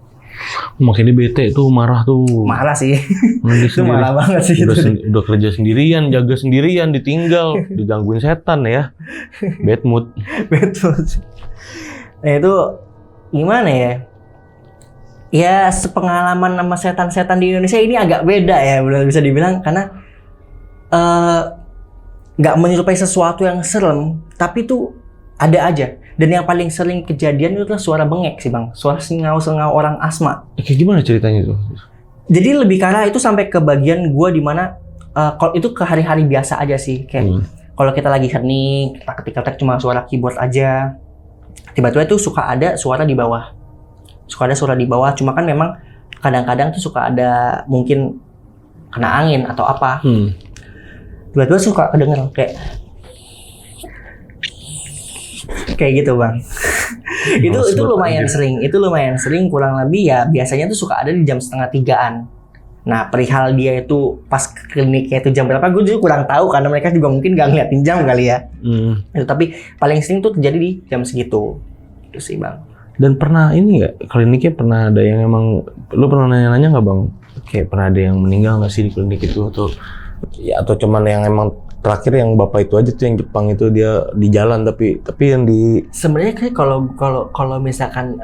[SPEAKER 2] Makanya dia bete tuh, marah tuh.
[SPEAKER 1] Marah sih. Itu
[SPEAKER 2] Sendiri.
[SPEAKER 1] marah banget sih.
[SPEAKER 2] Udah kerja sendirian, jaga sendirian, ditinggal, digangguin setan ya. Bad mood.
[SPEAKER 1] Betul. Nah itu gimana ya? Ya sepengalaman sama setan-setan di Indonesia ini agak beda ya, bisa dibilang, karena nggak menyerupai sesuatu yang serem, tapi tuh ada aja. Dan yang paling sering kejadian itu adalah suara bengek sih Bang, suara sengau-sengau orang asma.
[SPEAKER 2] Kayak gimana ceritanya tuh?
[SPEAKER 1] Jadi lebih karena itu sampai ke bagian gua di mana kalau itu ke hari-hari biasa aja sih, kayak kalau kita lagi hening, kita ketik-ketik cuma suara keyboard aja. Tiba-tiba tuh suka ada suara di bawah. Cuma kan memang kadang-kadang tuh suka ada mungkin kena angin atau apa. Tiba-tiba suka kedengeran kayak gitu Bang. itu lumayan sering, kurang lebih ya biasanya tuh suka ada di jam 2:30-an. Nah perihal dia itu pas ke kliniknya itu jam berapa gue juga kurang tahu, karena mereka juga mungkin gak ngeliatin jam kali ya. Tapi paling sering tuh terjadi di jam segitu. Itu sih Bang.
[SPEAKER 2] Dan pernah ini nggak, kliniknya pernah ada yang emang, lu pernah nanya-nanya nggak Bang? Kayak pernah ada yang meninggal nggak sih di klinik itu, atau cuman yang emang Terakhir yang bapak itu aja tuh yang Jepang itu dia di jalan tapi yang di
[SPEAKER 1] Sebenarnya kayak kalau misalkan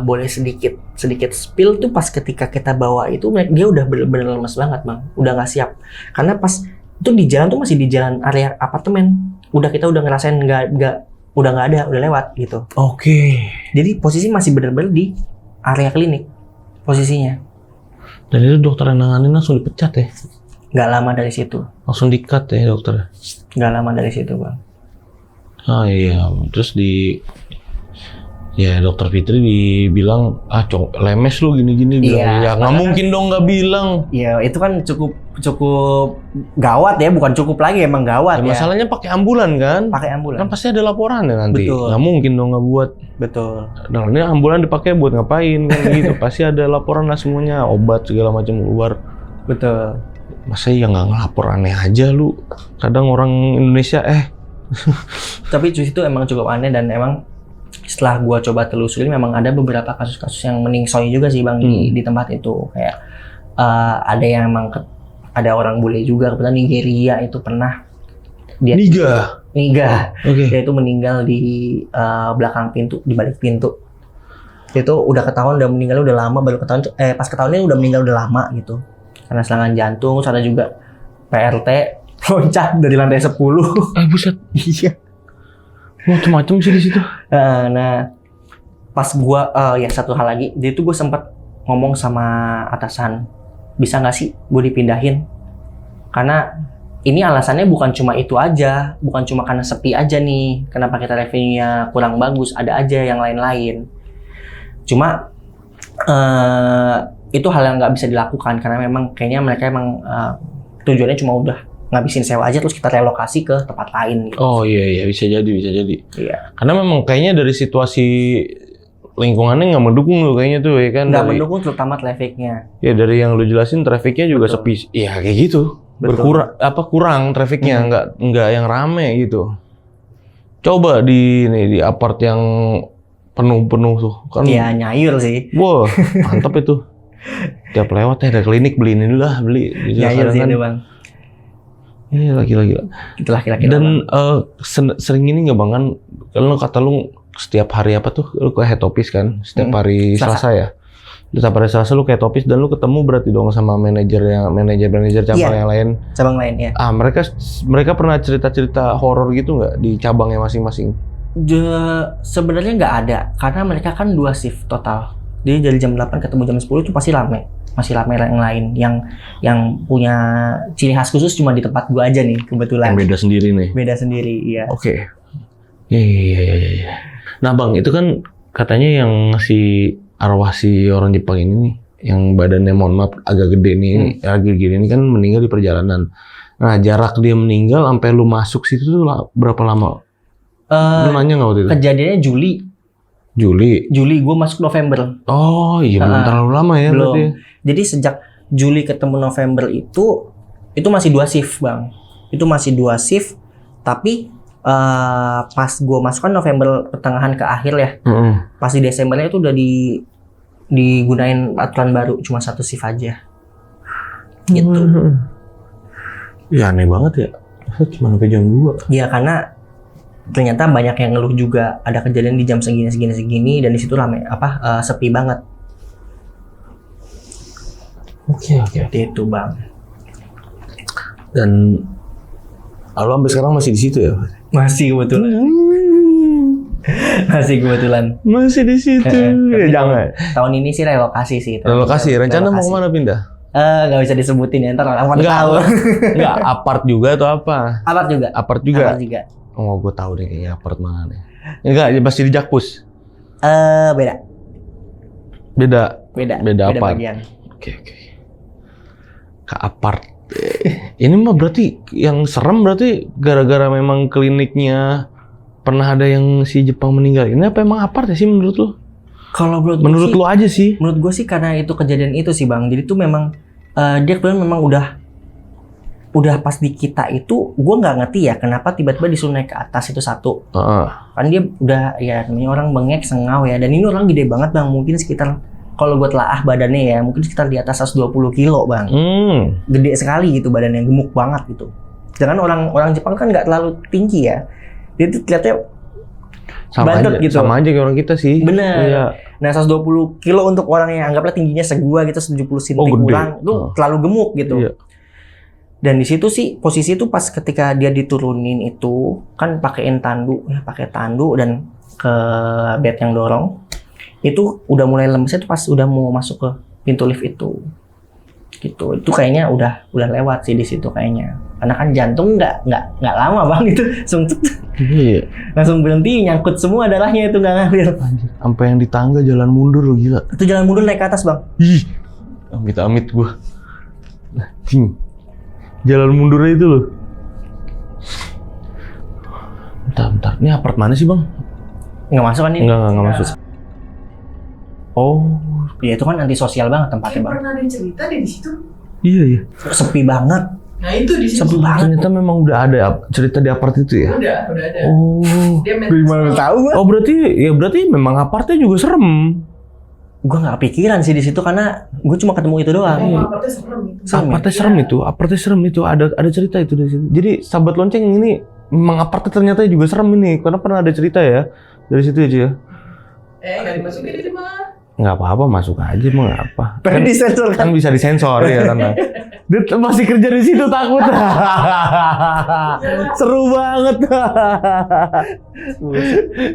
[SPEAKER 1] boleh sedikit spill tuh pas ketika kita bawa itu dia udah bener-bener lemes banget bang, udah nggak siap. Karena pas itu di jalan tuh masih di jalan area apartemen, kita udah ngerasain udah nggak ada, udah lewat gitu.
[SPEAKER 2] Oke.
[SPEAKER 1] Jadi posisi masih bener-bener di area klinik posisinya.
[SPEAKER 2] Dan itu dokter yang nanganin langsung dipecat ya?
[SPEAKER 1] Nggak lama dari situ.
[SPEAKER 2] Langsung di-cut ya dokter?
[SPEAKER 1] Nggak lama dari situ bang.
[SPEAKER 2] Ah iya, terus ya dokter Fitri dibilang lemes lu gini-gini.
[SPEAKER 1] Iya,
[SPEAKER 2] Ya nggak mungkin dong nggak bilang.
[SPEAKER 1] Iya itu kan cukup gawat ya, bukan cukup lagi emang gawat ya.
[SPEAKER 2] Masalahnya pakai ambulan kan?
[SPEAKER 1] Pakai ambulan.
[SPEAKER 2] Kan pasti ada laporan ya nanti.
[SPEAKER 1] Betul.
[SPEAKER 2] Nggak mungkin dong nggak buat.
[SPEAKER 1] Betul.
[SPEAKER 2] Nah ini ambulan dipakai buat ngapain kan gitu. Pasti ada laporan lah semuanya, obat segala macam keluar.
[SPEAKER 1] Betul.
[SPEAKER 2] Masa ya nggak ngelapor, aneh aja lu. Kadang orang Indonesia
[SPEAKER 1] Tapi justru itu emang cukup aneh dan emang setelah gua coba telusuri memang ada beberapa kasus-kasus yang meningsoi juga sih bang di tempat itu. Kayak ada yang emang ada orang bule juga, kebetulan Nigeria itu pernah
[SPEAKER 2] Niga.
[SPEAKER 1] Dia itu meninggal di belakang pintu, di balik pintu. Itu udah ketahuan udah meninggal udah lama, baru ketahuan pas ketahuannya udah meninggal udah lama gitu. Karena serangan jantung, sana juga PRT loncat dari lantai 10.
[SPEAKER 2] Buset.
[SPEAKER 1] Iya.
[SPEAKER 2] Macam-macam sih di situ.
[SPEAKER 1] Nah, pas gua ya satu hal lagi, dia tuh gue sempat ngomong sama atasan, bisa nggak sih gue dipindahin? Karena ini alasannya bukan cuma itu aja, bukan cuma karena sepi aja nih, kenapa kita revenue-nya kurang bagus, ada aja yang lain-lain. Cuma itu hal yang nggak bisa dilakukan karena memang kayaknya mereka emang tujuannya cuma udah ngabisin sewa aja terus kita relokasi ke tempat lain gitu.
[SPEAKER 2] Oh iya bisa jadi.
[SPEAKER 1] Iya.
[SPEAKER 2] Karena memang kayaknya dari situasi lingkungannya nggak mendukung tuh kayaknya tuh ya kan.
[SPEAKER 1] Nggak mendukung terutama trafficnya.
[SPEAKER 2] Ya dari yang lu jelasin trafficnya juga
[SPEAKER 1] Betul.
[SPEAKER 2] sepi. Iya kayak gitu. Kurang trafficnya, nggak yang rame gitu. Coba di apart yang penuh tuh kan.
[SPEAKER 1] Iya nyayur sih.
[SPEAKER 2] Wah mantap itu. Tiap lewat ada klinik beli.
[SPEAKER 1] Nyayur sih itu bang.
[SPEAKER 2] Iya lagi.
[SPEAKER 1] Itulah kira-kira.
[SPEAKER 2] Dan sering ini nggak bang kan? Kalau kata lu setiap hari apa tuh? Lu ke head office kan? Setiap hari Selasa ya? Setiap hari Selasa lu ke head office dan lu ketemu berarti dong sama manajer cabang yang lain.
[SPEAKER 1] Cabang lain ya.
[SPEAKER 2] Mereka pernah cerita horor gitu nggak di cabangnya masing-masing?
[SPEAKER 1] Sebenarnya nggak ada karena mereka kan 2 shift total. Jadi dari jam 8 ketemu jam 10 itu pasti masih rame yang lain yang punya ciri khas khusus cuma di tempat gua aja nih kebetulan.
[SPEAKER 2] Yang beda sendiri nih.
[SPEAKER 1] Beda sendiri, iya.
[SPEAKER 2] Oke. Iya. Nah bang, itu kan katanya yang si arwah si orang Jepang ini nih, yang badannya mohon maaf agak gede nih, agak gede ini kan meninggal di perjalanan. Nah jarak dia meninggal sampai lu masuk situ tuh berapa lama? Lu nanya nggak waktu itu?
[SPEAKER 1] Kejadiannya Juli, gue masuk November.
[SPEAKER 2] Oh iya belum terlalu lama ya
[SPEAKER 1] belum.
[SPEAKER 2] berarti.
[SPEAKER 1] Jadi sejak Juli ketemu November itu masih 2 shift bang. Itu masih 2 shift, tapi pas gue masuk kan November pertengahan ke akhir ya. Pas di Desembernya itu udah digunain aturan baru, cuma 1 shift aja. Gitu.
[SPEAKER 2] Ya aneh banget ya. Cuma sampai jam 2.
[SPEAKER 1] Iya karena ternyata banyak yang ngeluh juga ada kejadian di jam segini dan di situ rame sepi banget.
[SPEAKER 2] Oke.
[SPEAKER 1] Itu bang.
[SPEAKER 2] Dan lo sampai sekarang masih di situ ya?
[SPEAKER 1] Masih kebetulan.
[SPEAKER 2] Masih di situ. Ya, jangan.
[SPEAKER 1] Tahun ini sih relokasi sih.
[SPEAKER 2] Relokasi. Rencana mau kemana pindah?
[SPEAKER 1] Nggak bisa disebutin ya, ntar orang tahu.
[SPEAKER 2] Enggak, apart juga atau apa?
[SPEAKER 1] Apart juga.
[SPEAKER 2] Oh, gue tahu deh kayaknya apart mana nih. Enggak, masih di Jakpus. Beda apart.
[SPEAKER 1] Bagian.
[SPEAKER 2] Oke. Ke apart. Ini mah berarti yang serem berarti gara-gara memang kliniknya pernah ada yang si Jepang meninggal. Ini apa emang apart ya sih menurut lu?
[SPEAKER 1] Kalau
[SPEAKER 2] menurut lu aja sih.
[SPEAKER 1] Menurut gue sih karena itu kejadian itu sih bang. Jadi tuh memang dia kebetulan memang udah pas di kita itu gue nggak ngerti ya kenapa tiba-tiba disuruh naik ke atas itu satu. Kan dia udah ya namanya orang bengek sengau ya, dan ini orang gede banget bang, mungkin sekitar kalau gue telaah badannya ya mungkin sekitar di atas 120 kilo bang. Gede sekali gitu badannya, gemuk banget gitu. Sedangkan orang Jepang kan nggak terlalu tinggi ya. Dia tuh kelihatannya
[SPEAKER 2] Sama
[SPEAKER 1] bandot
[SPEAKER 2] aja,
[SPEAKER 1] gitu.
[SPEAKER 2] sama aja kayak orang kita sih.
[SPEAKER 1] Bener.
[SPEAKER 2] Iya.
[SPEAKER 1] Nah 120 kilo untuk orang yang anggaplah tingginya segua gitu 70 cm
[SPEAKER 2] Oh, gede.
[SPEAKER 1] kurang, itu terlalu gemuk gitu.
[SPEAKER 2] Iya.
[SPEAKER 1] Dan di situ sih posisi itu pas ketika dia diturunin itu kan pakai tandu dan ke bed yang dorong. Itu udah mulai lemes itu pas udah mau masuk ke pintu lift itu. Gitu. Itu kayaknya udah lewat sih di situ kayaknya. Karena kan jantung nggak lama Bang itu
[SPEAKER 2] Iya.
[SPEAKER 1] langsung berhenti nyangkut semua darahnya itu nggak ngalir.
[SPEAKER 2] Sampai yang di tangga jalan mundur lo gila.
[SPEAKER 1] Itu jalan mundur naik ke atas Bang.
[SPEAKER 2] Ih. Amit-amit gua. Anjing. Jalan mundurnya itu loh. Bentar. Ini apart mana sih Bang?
[SPEAKER 1] Nggak masuk kan ini?
[SPEAKER 2] Enggak masuk. Oh,
[SPEAKER 1] Ya itu kan antisosial banget tempatnya
[SPEAKER 4] Kayak
[SPEAKER 1] Bang.
[SPEAKER 4] pernah ada yang cerita deh di situ.
[SPEAKER 2] iya.
[SPEAKER 1] Sepi banget.
[SPEAKER 4] Nah itu di situ.
[SPEAKER 1] Sepi banget.
[SPEAKER 2] Ternyata memang udah ada cerita di apart itu ya?
[SPEAKER 4] Udah ada.
[SPEAKER 2] Oh.
[SPEAKER 4] Dia main
[SPEAKER 1] Gimana tahu Bang?
[SPEAKER 2] Oh berarti memang apartnya juga serem.
[SPEAKER 1] Gue nggak kepikiran sih di situ karena gue cuma ketemu itu doang.
[SPEAKER 4] Oh, apartnya serem itu.
[SPEAKER 2] Apartnya serem itu. Ada cerita itu di sini. Jadi sahabat lonceng ini memang apartnya ternyata juga serem ini. Karena pernah ada cerita ya dari situ aja ya.
[SPEAKER 4] Nggak dimasukin itu mah.
[SPEAKER 2] Nggak apa-apa, masuk aja mau apa.
[SPEAKER 1] Pengen disensor
[SPEAKER 2] Kan bisa disensor ya kan. Dia masih kerja di situ takut. Seru banget.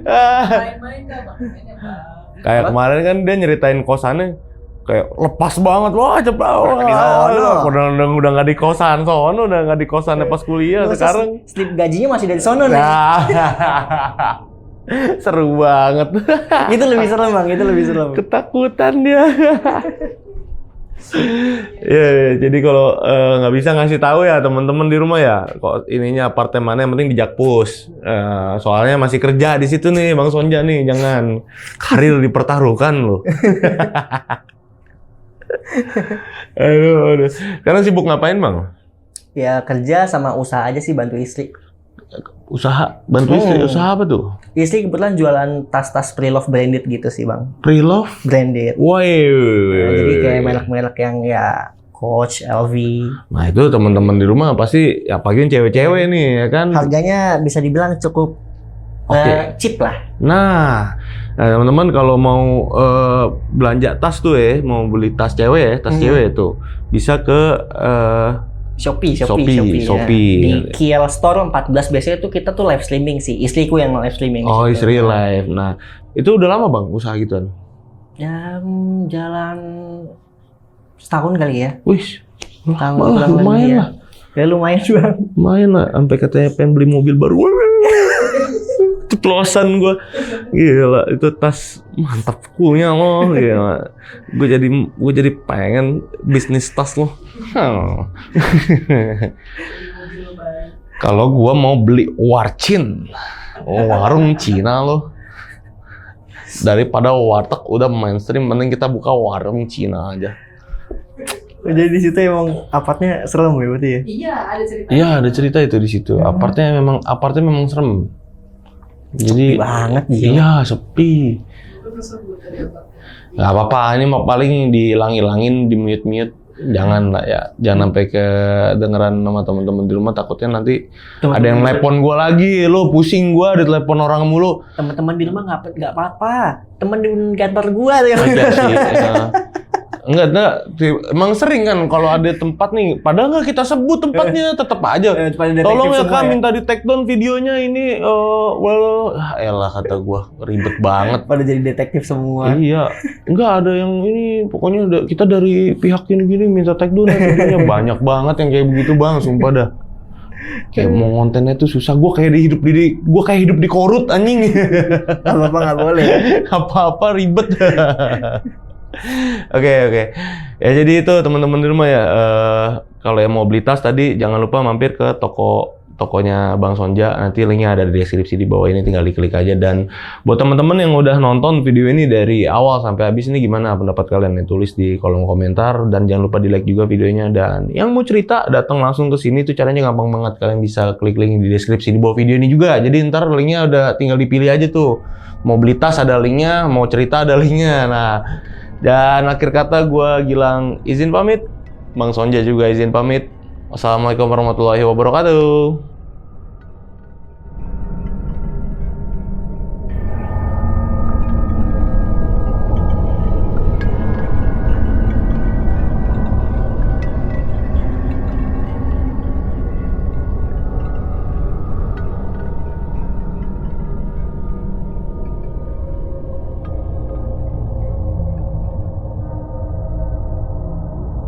[SPEAKER 4] Main-main kah bang? Mainnya bang.
[SPEAKER 2] Kayak kemarin kan dia nyeritain kosannya kayak lepas banget, wah cepet, udah nggak di kosan sono, udah nggak di kosannya pas kuliah. Sekarang
[SPEAKER 1] slip gajinya masih dari sono nih.
[SPEAKER 2] nah, seru banget.
[SPEAKER 1] Itu lebih serem Bang, itu lebih serem.
[SPEAKER 2] Ketakutan dia. Ya, jadi kalau nggak bisa ngasih tahu ya teman-teman di rumah ya, kok ininya apartemennya yang penting di Jakpus. Soalnya masih kerja di situ nih Bang Sonja nih, jangan karir dipertaruhkan loh. Aduh. Sekarang sibuk ngapain Bang?
[SPEAKER 1] Ya kerja sama usaha aja sih, bantu istri.
[SPEAKER 2] Usaha, bantu istri, usaha apa tuh?
[SPEAKER 1] Istri kebetulan jualan tas-tas pre-love branded gitu sih Bang.
[SPEAKER 2] Pre-love?
[SPEAKER 1] Branded.
[SPEAKER 2] Woi.
[SPEAKER 1] Nah, jadi kayak merek-merek yang ya Coach, LV.
[SPEAKER 2] Nah itu teman-teman di rumah pasti ya pagiin cewek-cewek nih ya kan.
[SPEAKER 1] Harganya bisa dibilang cukup cheap lah.
[SPEAKER 2] Nah teman-teman kalau mau belanja tas tuh ya, mau beli tas cewek ya, tas cewek tuh bisa ke
[SPEAKER 1] Shopee.
[SPEAKER 2] Shopee.
[SPEAKER 1] Di Kiel Store 14 biasanya tuh kita tuh live streaming sih. Istriku yang live streaming.
[SPEAKER 2] Oh,
[SPEAKER 1] di situ.
[SPEAKER 2] istri live. Nah, itu udah lama Bang usaha gituan?
[SPEAKER 1] Jalan setahun kali ya.
[SPEAKER 2] Wih,
[SPEAKER 1] Tahun
[SPEAKER 2] lumayan
[SPEAKER 1] ya.
[SPEAKER 2] lah.
[SPEAKER 1] Ya lumayan Bang.
[SPEAKER 2] Lumayan lah, sampai katanya pengen beli mobil baru. Ceplosan gua. Gila, itu tas mantap punya loh. Gila. Gue jadi pengen bisnis tas loh. Kalau gua mau beli warcin, warung Cina loh. Daripada warteg udah mainstream, mending kita buka warung Cina aja.
[SPEAKER 1] Jadi di situ emang apartnya serem ya berarti ya.
[SPEAKER 4] Iya ada cerita.
[SPEAKER 2] Iya, ada cerita itu di situ. Apartnya memang serem. Jadi
[SPEAKER 1] Sepi banget gila.
[SPEAKER 2] iya, sepi. Gak apa-apa, ini mah paling dihilang-hilangin, di-mute. Jangan lah ya, jangan sampai kedengeran sama teman-teman di rumah, takutnya nanti ada yang telepon gua lagi, lo pusing gua ditelepon orang mulu.
[SPEAKER 1] Teman-teman di rumah nggak apa-apa. Temen di kantor gua tuh yang
[SPEAKER 2] Ada sih. Enggak, emang sering kan kalau ada tempat nih, padahal nggak kita sebut tempatnya, tetap aja. Tolong ya Kak, minta di take down videonya ini. Elah kata gua, ribet banget.
[SPEAKER 1] Pada jadi detektif semua.
[SPEAKER 2] Iya, enggak ada yang ini, pokoknya kita dari pihak ini minta take down ya, videonya banyak banget yang kayak begitu Bang, sumpah dah. Kayak mau kontennya tuh susah, gua kayak hidup di Korut anjing.
[SPEAKER 1] Apa-apa nggak boleh.
[SPEAKER 2] Apa-apa ribet. Oke. Ya jadi itu teman-teman di rumah ya. Kalau yang mau beli tas tadi jangan lupa mampir ke tokonya Bang Sonja. Nanti linknya ada di deskripsi di bawah ini, tinggal diklik aja. Dan buat teman-teman yang udah nonton video ini dari awal sampai habis, ini gimana pendapat kalian? Tulis di kolom komentar dan jangan lupa di like juga videonya. Dan yang mau cerita datang langsung ke sini tuh caranya gampang banget. Kalian bisa klik link di deskripsi di bawah video ini juga. Jadi ntar linknya udah tinggal dipilih aja tuh. Mau beli tas ada linknya, mau cerita ada linknya. Nah. Dan akhir kata gue Gilang izin pamit, Bang Sonja juga izin pamit.
[SPEAKER 3] Wassalamualaikum warahmatullahi wabarakatuh.